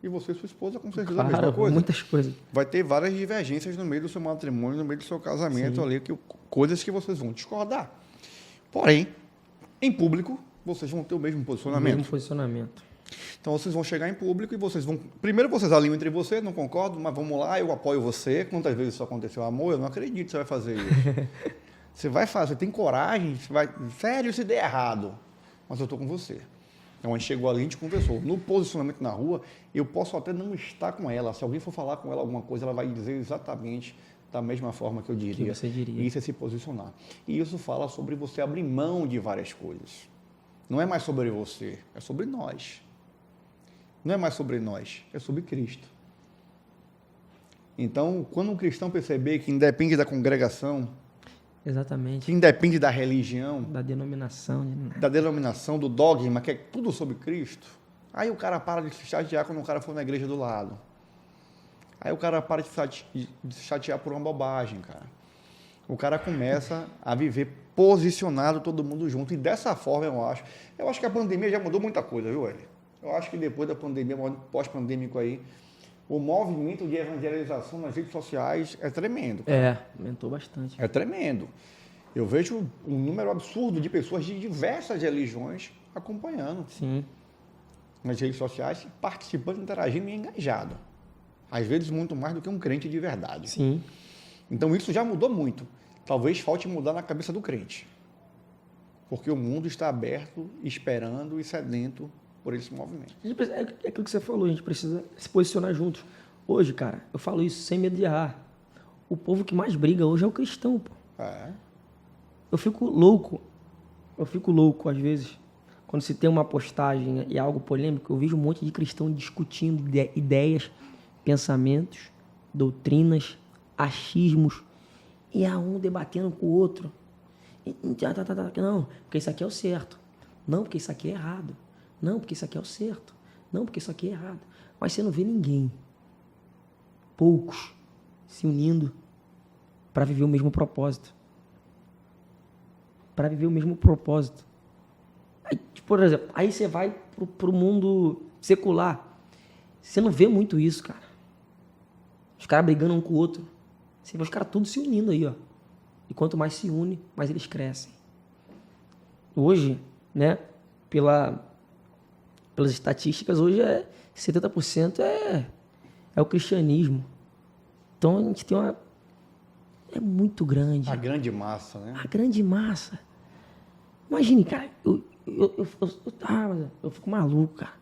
E você e sua esposa, com certeza, claro, a mesma coisa. Muitas coisas. Vai ter várias divergências no meio do seu matrimônio, no meio do seu casamento, ali, coisas que vocês vão discordar. Porém, em público, vocês vão ter o mesmo posicionamento. O mesmo posicionamento. Então, vocês vão chegar em público e vocês vão... Primeiro, vocês alinham entre vocês, não concordo, mas vamos lá, eu apoio você. Quantas vezes isso aconteceu? Amor, eu não acredito que você vai fazer isso. Você vai fazer, tem coragem, você vai... Sério, se der errado. Mas eu estou com você. Então, a gente chegou ali, a gente conversou. No posicionamento na rua, eu posso até não estar com ela. Se alguém for falar com ela alguma coisa, ela vai dizer exatamente da mesma forma que eu diria. Que você diria. E isso é se posicionar. E isso fala sobre você abrir mão de várias coisas. Não é mais sobre você, é sobre nós. Não é mais sobre nós, é sobre Cristo. Então, quando um cristão perceber que independe da congregação, exatamente, que independe da religião, da denominação, do dogma, que é tudo sobre Cristo, aí o cara para de se chatear quando o cara for na igreja do lado. Aí o cara para de se chatear por uma bobagem, cara. O cara começa a viver posicionado, todo mundo junto. E dessa forma, eu acho que a pandemia já mudou muita coisa, viu, Eli? Eu acho que depois da pandemia, pós-pandêmico aí, o movimento de evangelização nas redes sociais é tremendo. Cara. Aumentou bastante. É tremendo. Eu vejo um número absurdo de pessoas de diversas religiões acompanhando. Sim. Nas redes sociais, participando, interagindo e engajado. Às vezes muito mais do que um crente de verdade. Sim. Então isso já mudou muito. Talvez falte mudar na cabeça do crente. Porque o mundo está aberto, esperando e sedento por esse movimento. É aquilo que você falou, a gente precisa se posicionar juntos. Hoje, cara, eu falo isso sem medo de errar. O povo que mais briga hoje é o cristão, pô. Eu fico louco às vezes, quando se tem uma postagem e algo polêmico, eu vejo um monte de cristão discutindo ideias, pensamentos, doutrinas, achismos, e um debatendo com o outro. Não, porque isso aqui é o certo. Não, porque isso aqui é errado. Não, porque isso aqui é o certo. Não, porque isso aqui é errado. Mas você não vê ninguém, poucos, se unindo para viver o mesmo propósito. Para viver o mesmo propósito. Aí, por exemplo, aí você vai pro mundo secular. Você não vê muito isso, cara. Os caras brigando um com o outro. Você vê os caras todos se unindo aí, ó. E quanto mais se une, mais eles crescem. Hoje, né, pelas estatísticas, hoje 70% é o cristianismo. Então a gente tem é muito grande. A grande massa, né? A grande massa. Imagine, cara, eu fico maluco, cara.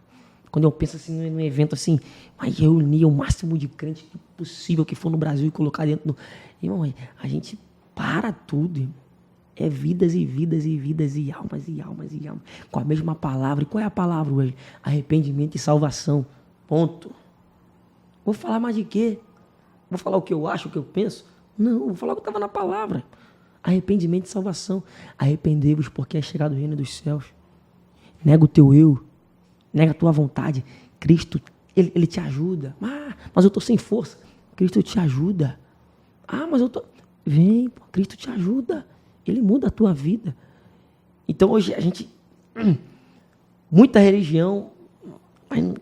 Quando eu penso assim num evento assim, mas reunir o máximo de crente possível que for no Brasil e colocar dentro do... Irmão, a gente para tudo, irmão. É vidas e vidas e vidas e almas e almas e almas. Com a mesma palavra. E qual é a palavra hoje? Arrependimento e salvação. Ponto. Vou falar mais de quê? Vou falar o que eu acho, o que eu penso? Não, vou falar o que estava na palavra. Arrependimento e salvação. Arrependei-vos porque é chegado o reino dos céus. Nega o teu eu. Nega a tua vontade. Cristo, ele te ajuda. Mas eu estou sem força. Cristo te ajuda. Mas eu estou... Vem, pô, Cristo te ajuda. Ele muda a tua vida. Então hoje a gente... Muita religião... Mas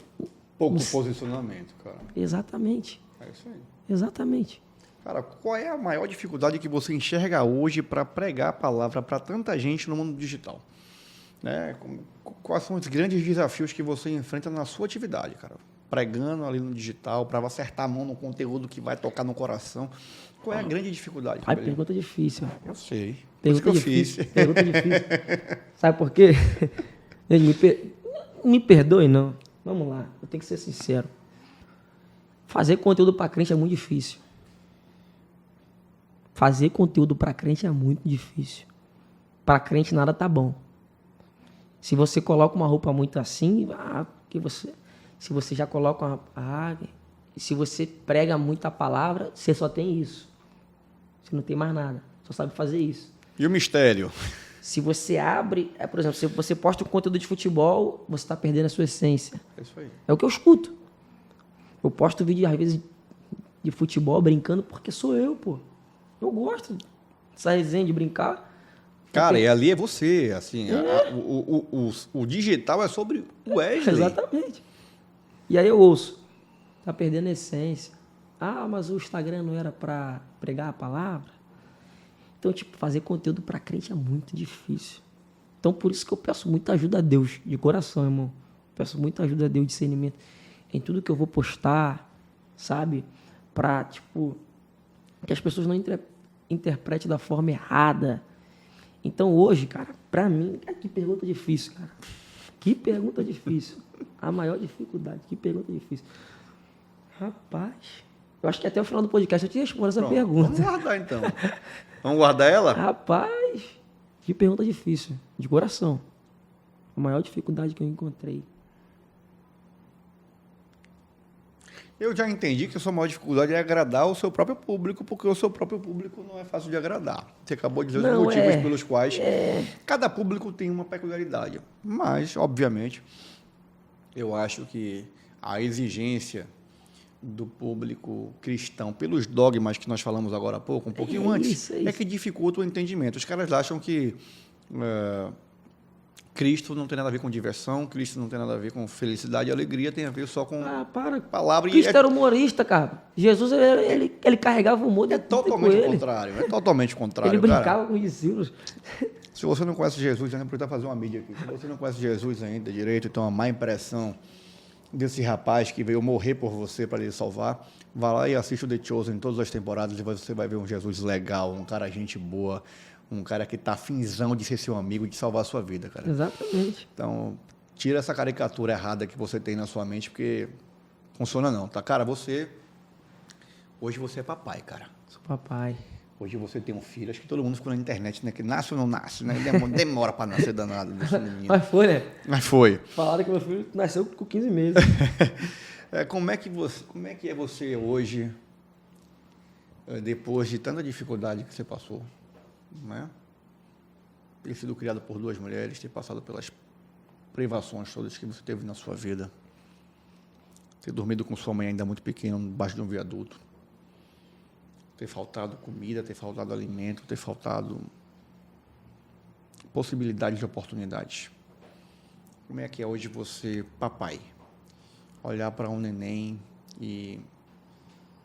pouco posicionamento, cara. Exatamente. É isso aí. Exatamente. Cara, qual é a maior dificuldade que você enxerga hoje para pregar a palavra para tanta gente no mundo digital? Né? Quais são os grandes desafios que você enfrenta na sua atividade, cara? Pregando ali no digital, para acertar a mão no conteúdo que vai tocar no coração. Qual é a grande dificuldade? Ai, pergunta difícil. Eu sei. Pergunta Por isso que eu difícil. fiz. Pergunta difícil. Sabe por quê? Gente, me perdoe, não. Vamos lá, eu tenho que ser sincero. Fazer conteúdo para crente é muito difícil. Fazer conteúdo para crente é muito difícil. Para crente nada tá bom. Se você coloca uma roupa muito assim, se você já coloca se você prega muita palavra, você só tem isso. Você não tem mais nada, só sabe fazer isso. E o mistério? Se você abre, por exemplo, se você posta um conteúdo de futebol, você está perdendo a sua essência. É isso aí. É o que eu escuto. Eu posto vídeo, às vezes, de futebol brincando porque sou eu, pô. Eu gosto dessa resenha de brincar. Cara, e ali é você, assim, o digital é sobre o Wesley. Exatamente. E aí eu ouço, tá perdendo a essência. Mas o Instagram não era para pregar a palavra? Então, tipo, fazer conteúdo para crente é muito difícil. Então, por isso que eu peço muita ajuda a Deus, de coração, irmão. Peço muita ajuda a Deus, discernimento em tudo que eu vou postar, sabe? Pra, tipo, que as pessoas não interpretem da forma errada. Então, hoje, cara, pra mim, que pergunta difícil, cara. Que pergunta difícil. A maior dificuldade, que pergunta difícil. Rapaz, eu acho que até o final do podcast eu te respondo essa pergunta. Vamos guardar, então. Vamos guardar ela? Rapaz, que pergunta difícil, de coração. A maior dificuldade que eu encontrei. Eu já entendi que a sua maior dificuldade é agradar o seu próprio público, porque o seu próprio público não é fácil de agradar. Você acabou de dizer os motivos pelos quais cada público tem uma peculiaridade. Mas, obviamente, eu acho que a exigência do público cristão, pelos dogmas que nós falamos agora há pouco, um pouquinho antes, é que dificulta o entendimento. Os caras acham que Cristo não tem nada a ver com diversão, Cristo não tem nada a ver com felicidade e alegria, tem a ver só com palavra. Cristo era humorista, cara. Jesus, ele carregava o humor de totalmente o contrário. É totalmente o contrário. Ele brincava com os discípulos. Se você não conhece Jesus ainda, precisa fazer uma mídia aqui. Se você não conhece Jesus ainda direito, então a má impressão desse rapaz que veio morrer por você para lhe salvar, vá lá e assista o The Chosen em todas as temporadas e você vai ver um Jesus legal, um cara gente boa, um cara que tá afinzão de ser seu amigo, de salvar a sua vida, cara. Exatamente. Então, tira essa caricatura errada que você tem na sua mente, porque funciona não, tá? Cara, hoje você é papai, cara. Sou papai. Hoje você tem um filho, acho que todo mundo ficou na internet, né? Que nasce ou não nasce, né? Demora para nascer danado desse menino. Mas foi, né? Mas foi. Falaram que meu filho nasceu com 15 meses. Como é que é você hoje, depois de tanta dificuldade que você passou, né? Ter sido criado por 2 mulheres, ter passado pelas privações todas que você teve na sua vida, ter dormido com sua mãe ainda muito pequena, embaixo de um viaduto, ter faltado comida, ter faltado alimento, ter faltado possibilidades de oportunidades. Como é que é hoje você, papai, olhar para um neném e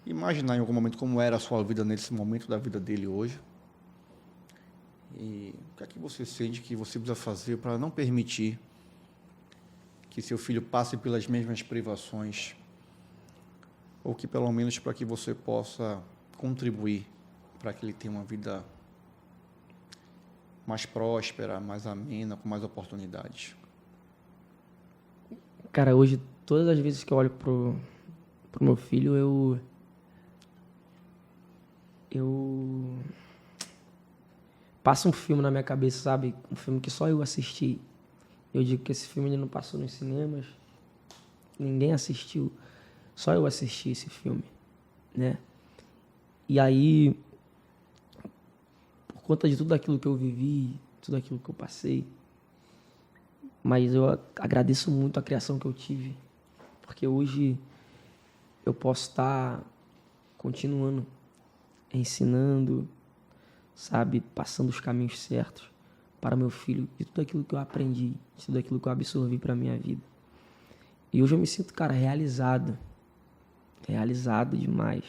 imaginar em algum momento como era a sua vida nesse momento da vida dele hoje? E o que é que você sente que você precisa fazer para não permitir que seu filho passe pelas mesmas privações, ou que pelo menos para que você possa contribuir para que ele tenha uma vida mais próspera, mais amena, com mais oportunidades? Cara, hoje, todas as vezes que eu olho pro meu filho, eu passa um filme na minha cabeça, sabe? Um filme que só eu assisti. Eu digo que esse filme ele não passou nos cinemas, ninguém assistiu, só eu assisti esse filme, né? E aí, por conta de tudo aquilo que eu vivi, tudo aquilo que eu passei, mas eu agradeço muito a criação que eu tive, porque hoje eu posso estar continuando ensinando, sabe, passando os caminhos certos para meu filho, de tudo aquilo que eu aprendi, de tudo aquilo que eu absorvi para a minha vida. E hoje eu me sinto, cara, realizado demais.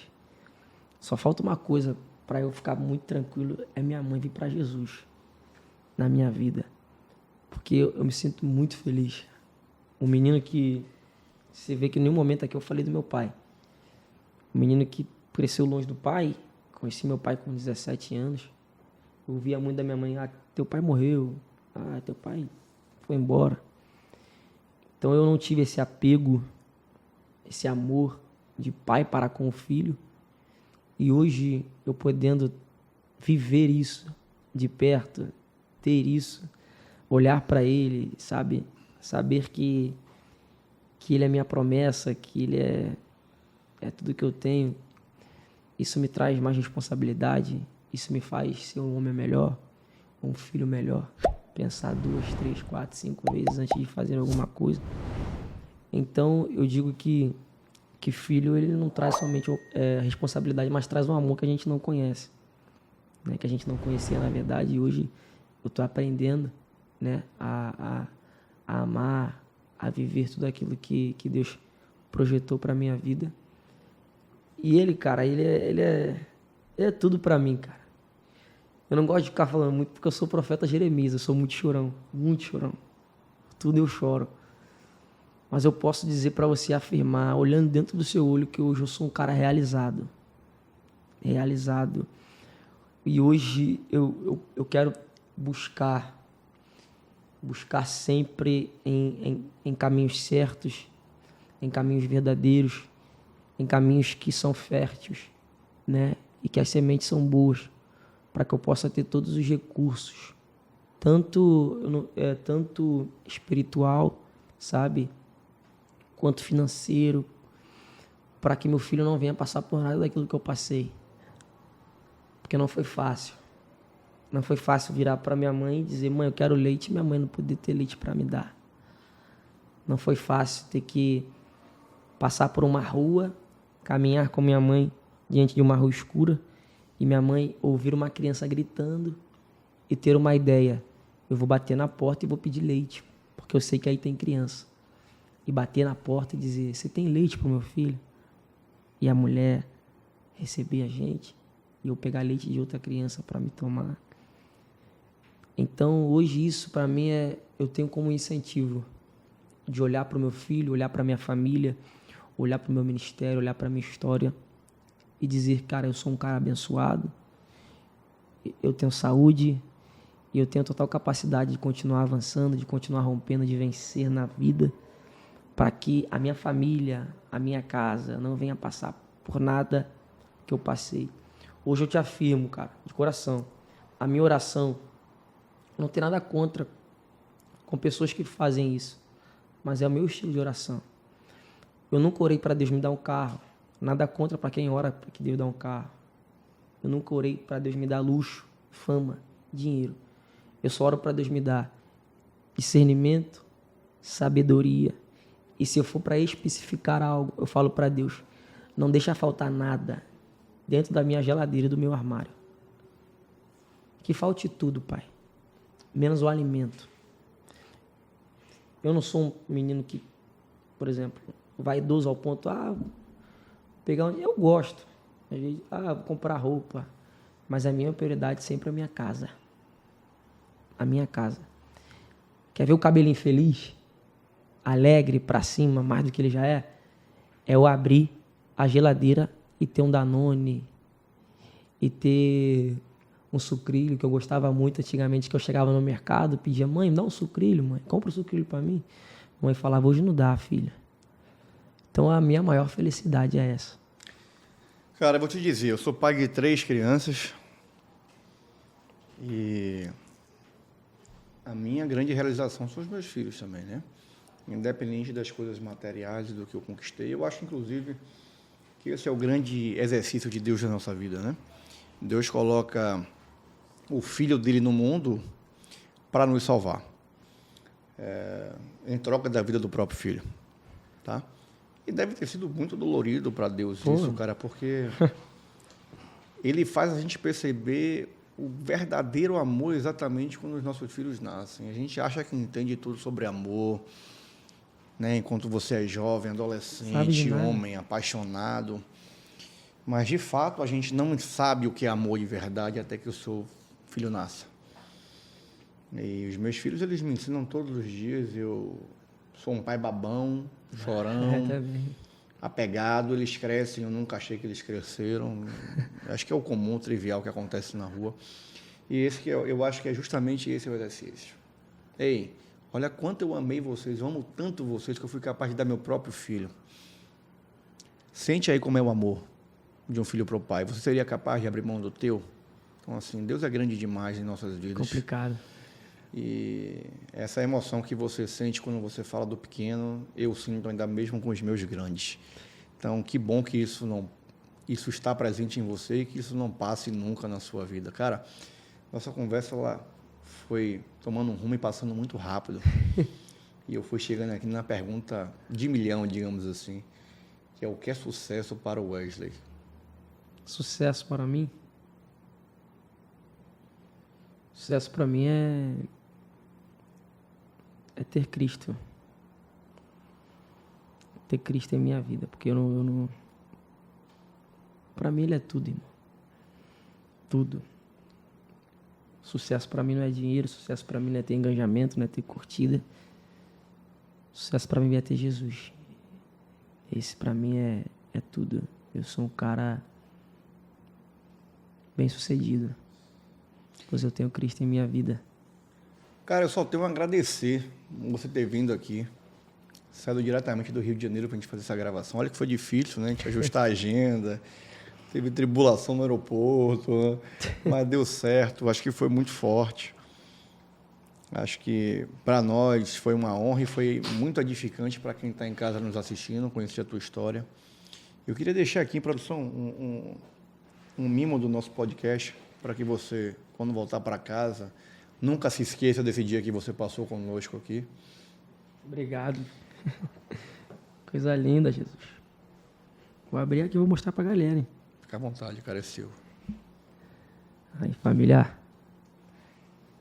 Só falta uma coisa para eu ficar muito tranquilo, é minha mãe vir para Jesus na minha vida. Porque eu me sinto muito feliz. Um menino que, você vê que em nenhum momento aqui eu falei do meu pai. Um menino que cresceu longe do pai, Conheci meu pai com 17 anos. Eu ouvia muito da minha mãe, teu pai morreu, teu pai foi embora. Então eu não tive esse apego, esse amor de pai para com o filho. E hoje eu podendo viver isso de perto, ter isso, olhar para ele, sabe? Saber que ele é minha promessa, que ele é tudo que eu tenho. Isso me traz mais responsabilidade, isso me faz ser um homem melhor, um filho melhor. Pensar 2, 3, 4, 5 vezes antes de fazer alguma coisa. Então eu digo que filho ele não traz somente responsabilidade, mas traz um amor que a gente não conhece, né? Que a gente não conhecia na verdade, e hoje eu estou aprendendo, né? a amar, a viver tudo aquilo que Deus projetou para minha vida. E ele, cara, ele é tudo para mim, cara. Eu não gosto de ficar falando muito porque eu sou o profeta Jeremias, eu sou muito chorão, muito chorão. Tudo eu choro. Mas eu posso dizer para você afirmar, olhando dentro do seu olho, que hoje eu sou um cara realizado. Realizado. E hoje eu quero buscar sempre em caminhos certos, em caminhos verdadeiros, em caminhos que são férteis, né? E que as sementes são boas, para que eu possa ter todos os recursos, tanto espiritual, sabe, quanto financeiro, para que meu filho não venha passar por nada daquilo que eu passei. Porque não foi fácil. Não foi fácil virar para minha mãe e dizer, mãe, eu quero leite, e minha mãe não poder ter leite para me dar. Não foi fácil ter que passar por uma rua, caminhar com minha mãe diante de uma rua escura e minha mãe ouvir uma criança gritando e ter uma ideia. Eu vou bater na porta e vou pedir leite, porque eu sei que aí tem criança. E bater na porta e dizer, você tem leite para o meu filho? E a mulher receber a gente e eu pegar leite de outra criança para me tomar. Então, hoje isso para mim eu tenho como incentivo de olhar para o meu filho, olhar para minha família, olhar para o meu ministério, olhar para a minha história e dizer, cara, eu sou um cara abençoado, eu tenho saúde e eu tenho total capacidade de continuar avançando, de continuar rompendo, de vencer na vida, para que a minha família, a minha casa não venha passar por nada que eu passei. Hoje eu te afirmo, cara, de coração, a minha oração não tem nada contra com pessoas que fazem isso, mas é o meu estilo de oração. Eu nunca orei para Deus me dar um carro, nada contra para quem ora para que Deus dê um carro. Eu nunca orei para Deus me dar luxo, fama, dinheiro. Eu só oro para Deus me dar discernimento, sabedoria. E se eu for para especificar algo, eu falo para Deus, não deixa faltar nada dentro da minha geladeira e do meu armário. Que falte tudo, Pai, menos o alimento. Eu não sou um menino que, por exemplo, vaidoso ao ponto, pegar onde eu gosto. Vou comprar roupa. Mas a minha prioridade sempre é a minha casa. A minha casa. Quer ver o cabelinho feliz? Alegre, pra cima, mais do que ele já é? É eu abrir a geladeira e ter um Danone. E ter um sucrilho, que eu gostava muito antigamente, que eu chegava no mercado, pedia, mãe, me dá um sucrilho, mãe. Compra um sucrilho pra mim. A mãe falava, hoje não dá, filha. Então a minha maior felicidade é essa. Cara, eu vou te dizer, eu sou pai de 3 crianças e a minha grande realização são os meus filhos também, né? Independente das coisas materiais e do que eu conquistei, eu acho, inclusive, que esse é o grande exercício de Deus na nossa vida, né? Deus coloca o filho dele no mundo para nos salvar, em troca da vida do próprio filho, tá? E deve ter sido muito dolorido para Deus isso, cara, porque ele faz a gente perceber o verdadeiro amor exatamente quando os nossos filhos nascem. A gente acha que entende tudo sobre amor, né? Enquanto você é jovem, adolescente, homem, apaixonado. Mas, de fato, a gente não sabe o que é amor de verdade até que o seu filho nasça. E os meus filhos, eles me ensinam todos os dias. Eu sou um pai babão, chorão, apegado, eles crescem, eu nunca achei que eles cresceram. Acho que é o comum, trivial que acontece na rua. E esse que eu acho que é justamente esse o exercício. Ei, olha quanto eu amei vocês, eu amo tanto vocês que eu fui capaz de dar meu próprio filho. Sente aí como é o amor de um filho para o pai. Você seria capaz de abrir mão do teu? Então, assim, Deus é grande demais em nossas vidas. Complicado. E essa emoção que você sente quando você fala do pequeno, eu sinto ainda mesmo com os meus grandes. Então, que bom que isso está presente em você e que isso não passe nunca na sua vida. Cara, nossa conversa lá foi tomando um rumo e passando muito rápido. E eu fui chegando aqui na pergunta de milhão, digamos assim, que é o que é sucesso para o Wesley? Sucesso para mim? Sucesso para mim é ter Cristo. Ter Cristo em minha vida, porque eu não... Para mim ele é tudo, irmão. Tudo. Sucesso para mim não é dinheiro, sucesso para mim não é ter engajamento, não é ter curtida. Sucesso para mim é ter Jesus. Esse para mim é tudo. Eu sou um cara bem-sucedido, pois eu tenho Cristo em minha vida. Cara, eu só tenho a agradecer você ter vindo aqui. Saiu diretamente do Rio de Janeiro para a gente fazer essa gravação. Olha que foi difícil, né? A gente ajustar a agenda. Teve tribulação no aeroporto, né? Mas deu certo. Acho que foi muito forte. Acho que para nós foi uma honra e foi muito edificante para quem está em casa nos assistindo, conhecer a tua história. Eu queria deixar aqui em produção um mimo do nosso podcast para que você, quando voltar para casa, nunca se esqueça desse dia que você passou conosco aqui. Obrigado. Coisa linda, Jesus. Vou abrir aqui e vou mostrar pra galera, hein? Fica à vontade, cara, é seu. Aí, família.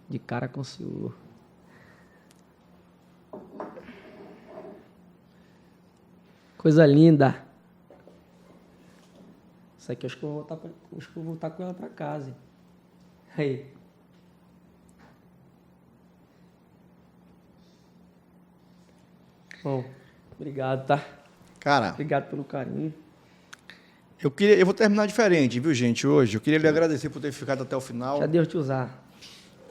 De cara com o Senhor. Coisa linda. Isso aqui acho que eu vou voltar com ela pra casa, hein? Aí. Bom, obrigado, tá? Cara, Obrigado pelo carinho. eu vou terminar diferente, viu, gente, hoje. Eu queria lhe agradecer por ter ficado até o final. Já Deus te usar.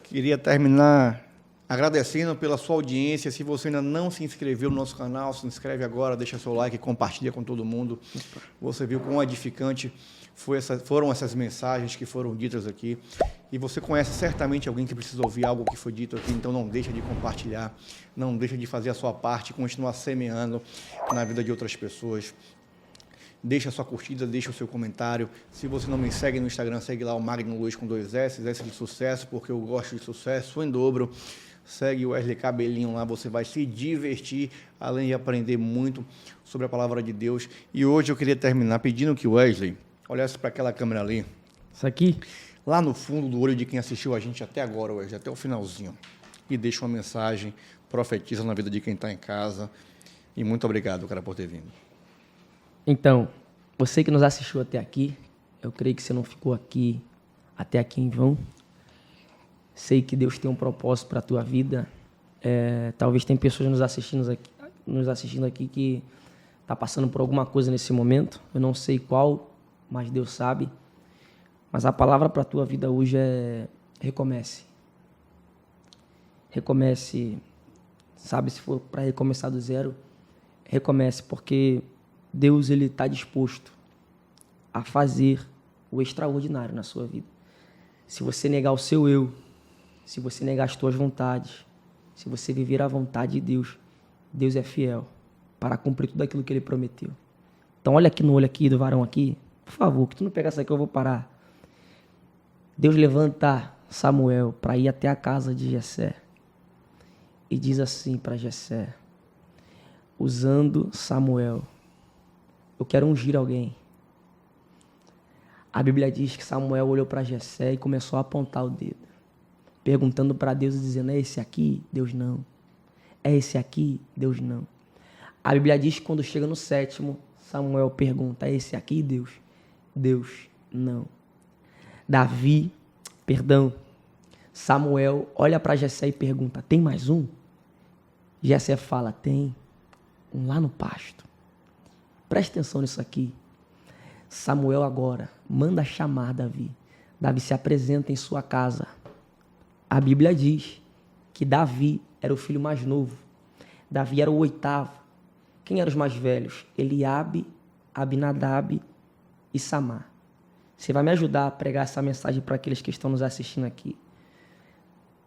Queria terminar agradecendo pela sua audiência. Se você ainda não se inscreveu no nosso canal, se inscreve agora, deixa seu like, compartilha com todo mundo. Você viu quão edificante foram essas mensagens que foram ditas aqui. E você conhece certamente alguém que precisa ouvir algo que foi dito aqui, então não deixa de compartilhar, não deixa de fazer a sua parte, continuar semeando na vida de outras pessoas. Deixa a sua curtida, deixa o seu comentário. Se você não me segue no Instagram, segue lá o Magno Luiz com 2 S, S de sucesso, porque eu gosto de sucesso em dobro. Segue o Wesley Cabelinho lá, você vai se divertir, além de aprender muito sobre a palavra de Deus. E hoje eu queria terminar pedindo que o Wesley olhasse para aquela câmera ali. Isso aqui? Lá no fundo do olho de quem assistiu a gente até agora, Wesley, até o finalzinho. E deixa uma mensagem, profetiza na vida de quem está em casa. E muito obrigado, cara, por ter vindo. Então, você que nos assistiu até aqui, eu creio que você não ficou até aqui em vão. Sei que Deus tem um propósito para a tua vida. Talvez tem pessoas nos assistindo aqui que tá passando por alguma coisa nesse momento. Eu não sei qual, mas Deus sabe. Mas a palavra para a tua vida hoje é recomece. Recomece. Sabe, se for para recomeçar do zero, recomece, porque Deus ele está disposto a fazer o extraordinário na sua vida. Se você negar o seu eu, se você negar as tuas vontades, se você viver a vontade de Deus, Deus é fiel para cumprir tudo aquilo que Ele prometeu. Então olha aqui no olho aqui do varão aqui, por favor, que tu não pegar isso aqui eu vou parar. Deus levanta Samuel para ir até a casa de Jessé e diz assim para Jessé, usando Samuel, eu quero ungir alguém. A Bíblia diz que Samuel olhou para Jessé e começou a apontar o dedo, perguntando para Deus e dizendo, é esse aqui? Deus não. É esse aqui? Deus não. A Bíblia diz que quando chega no 7º, Samuel pergunta, é esse aqui, Deus? Deus não. Samuel olha para Jessé e pergunta, tem mais um? Jessé fala, tem, um lá no pasto. Preste atenção nisso aqui. Samuel agora manda chamar Davi. Davi se apresenta em sua casa. A Bíblia diz que Davi era o filho mais novo. Davi era o 8º. Quem eram os mais velhos? Eliabe, Abinadab e Samar. Você vai me ajudar a pregar essa mensagem para aqueles que estão nos assistindo aqui.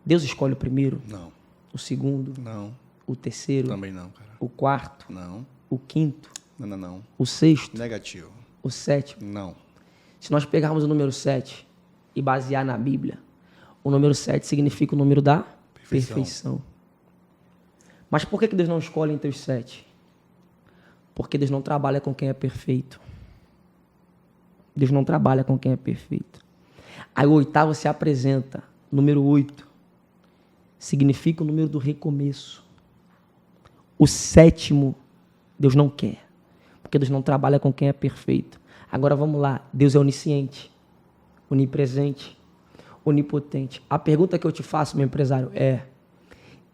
Deus escolhe o primeiro? Não. O segundo? Não. O terceiro? Também não, cara. O quarto? Não. O quinto? Não. O sexto? Negativo. O sétimo? Não. Se nós pegarmos o número 7 e basear na Bíblia, o número 7 significa o número da perfeição. Mas por que Deus não escolhe entre os 7? Porque Deus não trabalha com quem é perfeito. Deus não trabalha com quem é perfeito. Aí o 8º se apresenta, número 8. Significa o número do recomeço. O 7º, Deus não quer. Porque Deus não trabalha com quem é perfeito. Agora vamos lá. Deus é onisciente, onipresente, onipotente. A pergunta que eu te faço, meu empresário, é: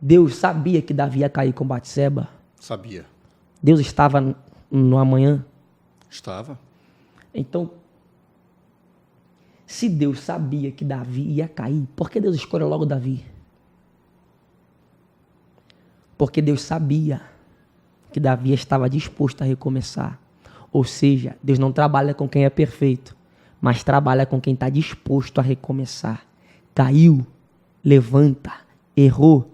Deus sabia que Davi ia cair com Batseba? Sabia. Deus estava no amanhã? Estava. Então, se Deus sabia que Davi ia cair, por que Deus escolheu logo Davi? Porque Deus sabia que Davi estava disposto a recomeçar. Ou seja, Deus não trabalha com quem é perfeito, mas trabalha com quem está disposto a recomeçar. Caiu, levanta, errou,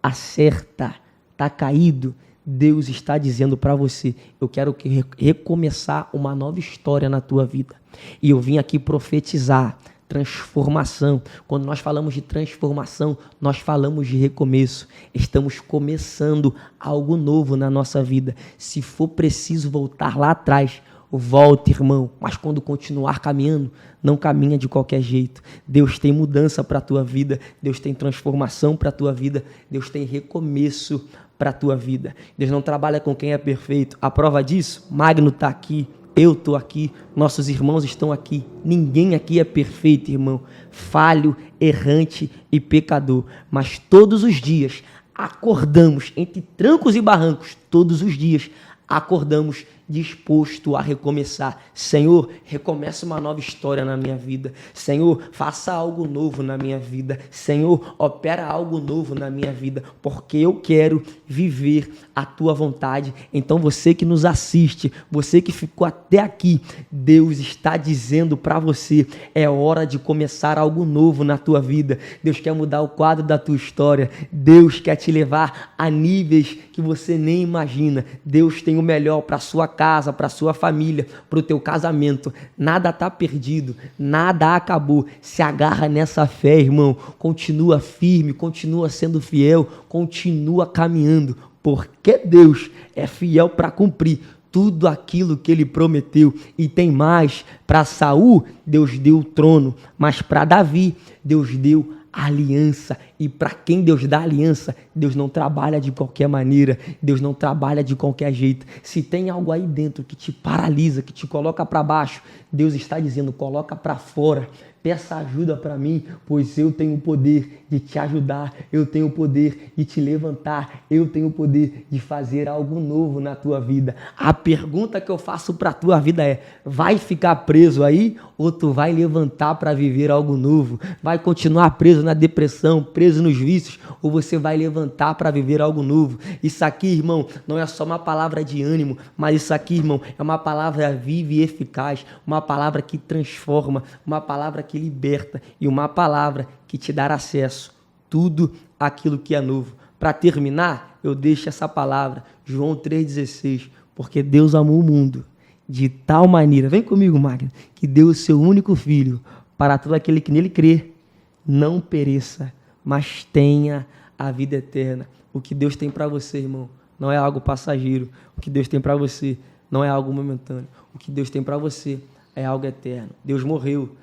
acerta, está caído. Deus está dizendo para você: eu quero recomeçar uma nova história na tua vida. E eu vim aqui profetizar transformação. Quando nós falamos de transformação, nós falamos de recomeço. Estamos começando algo novo na nossa vida. Se for preciso voltar lá atrás, volte, irmão. Mas quando continuar caminhando, não caminha de qualquer jeito. Deus tem mudança para a tua vida. Deus tem transformação para a tua vida. Deus tem recomeço para a tua vida. Deus não trabalha com quem é perfeito. A prova disso, Magno está aqui, eu estou aqui, nossos irmãos estão aqui. Ninguém aqui é perfeito, irmão. Falho, errante e pecador. Mas todos os dias acordamos, entre trancos e barrancos, todos os dias acordamos disposto a recomeçar. Senhor, recomeça uma nova história na minha vida. Senhor, faça algo novo na minha vida. Senhor, opera algo novo na minha vida, porque eu quero viver a tua vontade. Então você que nos assiste, você que ficou até aqui, Deus está dizendo para você: é hora de começar algo novo na tua vida. Deus quer mudar o quadro da tua história. Deus quer te levar a níveis que você nem imagina. Deus tem o melhor para a sua casa, para a sua família, para o teu casamento. Nada está perdido, nada acabou. Se agarra nessa fé, irmão. Continua firme, continua sendo fiel, continua caminhando, porque Deus é fiel para cumprir tudo aquilo que ele prometeu. E tem mais: para Saul, Deus deu o trono, mas para Davi, Deus deu a aliança. E para quem Deus dá aliança, Deus não trabalha de qualquer maneira, Deus não trabalha de qualquer jeito. Se tem algo aí dentro que te paralisa, que te coloca para baixo, Deus está dizendo: coloca para fora. Peça ajuda para mim, pois eu tenho o poder de te ajudar, eu tenho o poder de te levantar, eu tenho o poder de fazer algo novo na tua vida. A pergunta que eu faço para a tua vida é: vai ficar preso aí ou tu vai levantar para viver algo novo? Vai continuar preso na depressão, preso nos vícios, ou você vai levantar para viver algo novo? Isso aqui, irmão, não é só uma palavra de ânimo, mas isso aqui, irmão, é uma palavra viva e eficaz, uma palavra que transforma, uma palavra que liberta e uma palavra que te dará acesso a tudo aquilo que é novo. Para terminar, eu deixo essa palavra, João 3,16, porque Deus amou o mundo de tal maneira, vem comigo, Magno, que deu o seu único filho para todo aquele que nele crê, não pereça, mas tenha a vida eterna. O que Deus tem para você, irmão, não é algo passageiro. O que Deus tem para você não é algo momentâneo. O que Deus tem para você é algo eterno. Deus morreu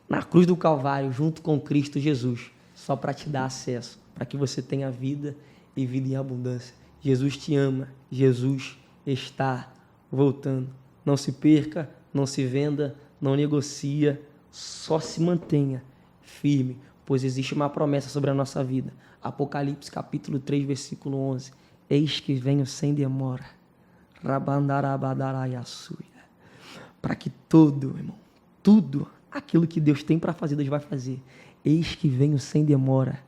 na cruz do Calvário, junto com Cristo Jesus, só para te dar acesso, para que você tenha vida e vida em abundância. Jesus te ama, Jesus está voltando. Não se perca, não se venda, não negocia, só se mantenha firme, pois existe uma promessa sobre a nossa vida. Apocalipse capítulo 3, versículo 11. Eis que venho sem demora. Rabandarabadarayaçuia. Para que todo, irmão, tudo aquilo que Deus tem para fazer, Deus vai fazer. Eis que venho sem demora.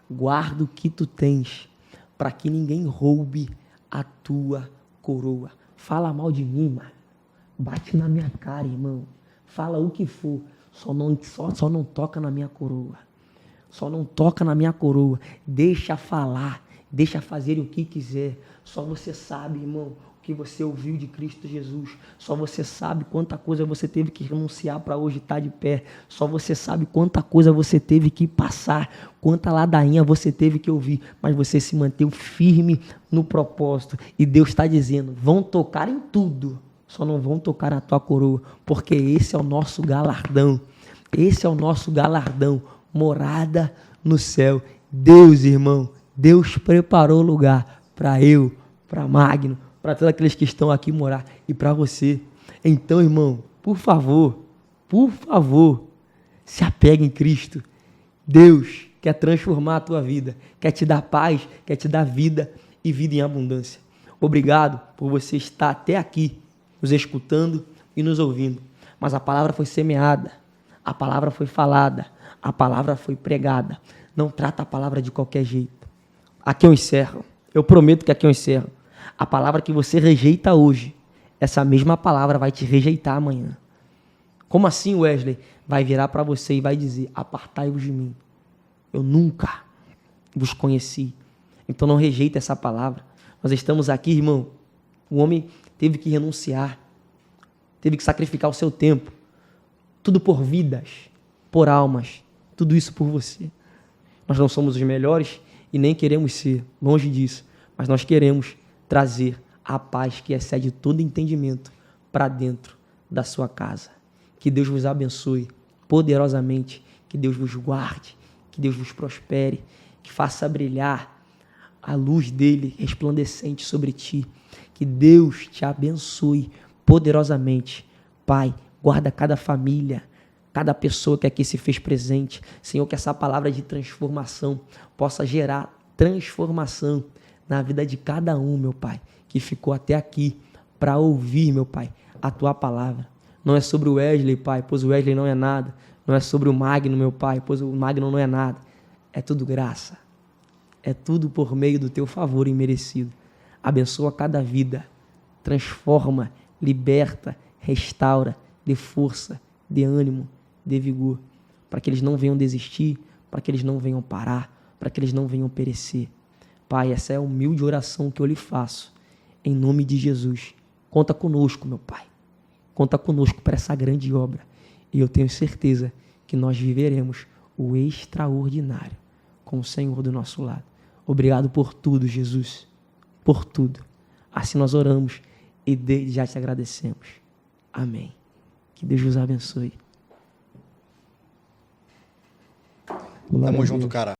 Guarda o que tu tens, para que ninguém roube a tua coroa. Fala mal de mim, mano. Bate na minha cara, irmão. Fala o que for. Só não toca na minha coroa. Só não toca na minha coroa. Deixa falar. Deixa fazer o que quiser. Só você sabe, irmão, o que você ouviu de Cristo Jesus. Só você sabe quanta coisa você teve que renunciar para hoje estar de pé. Só você sabe quanta coisa você teve que passar. Quanta ladainha você teve que ouvir. Mas você se manteve firme no propósito. E Deus está dizendo, vão tocar em tudo. Só não vão tocar na tua coroa. Porque esse é o nosso galardão. Esse é o nosso galardão. Morada no céu. Deus, irmão. Deus preparou lugar para eu, para Magno, para todos aqueles que estão aqui morar e para você. Então, irmão, por favor, se apegue em Cristo. Deus quer transformar a tua vida, quer te dar paz, quer te dar vida e vida em abundância. Obrigado por você estar até aqui, nos escutando e nos ouvindo. Mas a palavra foi semeada, a palavra foi falada, a palavra foi pregada. Não trata a palavra de qualquer jeito. Aqui eu encerro. Eu prometo que aqui eu encerro. A palavra que você rejeita hoje, essa mesma palavra vai te rejeitar amanhã. Como assim, Wesley? Vai virar para você e vai dizer, apartai-vos de mim. Eu nunca vos conheci. Então não rejeita essa palavra. Nós estamos aqui, irmão. O homem teve que renunciar. Teve que sacrificar o seu tempo. Tudo por vidas, por almas. Tudo isso por você. Nós não somos os melhores e nem queremos ser, longe disso, mas nós queremos trazer a paz que excede todo entendimento para dentro da sua casa. Que Deus vos abençoe poderosamente, que Deus vos guarde, que Deus vos prospere, que faça brilhar a luz dele resplandecente sobre ti, que Deus te abençoe poderosamente. Pai, guarda cada família, cada pessoa que aqui se fez presente. Senhor, que essa palavra de transformação possa gerar transformação na vida de cada um, meu Pai, que ficou até aqui para ouvir, meu Pai, a Tua palavra. Não é sobre o Wesley, Pai, pois o Wesley não é nada. Não é sobre o Magno, meu Pai, pois o Magno não é nada. É tudo graça. É tudo por meio do Teu favor imerecido. Abençoa cada vida. Transforma, liberta, restaura, dê força, dê ânimo, dê vigor, para que eles não venham desistir, para que eles não venham parar, para que eles não venham perecer. Pai, essa é a humilde oração que eu lhe faço, em nome de Jesus. Conta conosco, meu Pai. Conta conosco para essa grande obra. E eu tenho certeza que nós viveremos o extraordinário com o Senhor do nosso lado. Obrigado por tudo, Jesus. Por tudo. Assim nós oramos e desde já te agradecemos. Amém. Que Deus vos abençoe. Tamo junto, cara.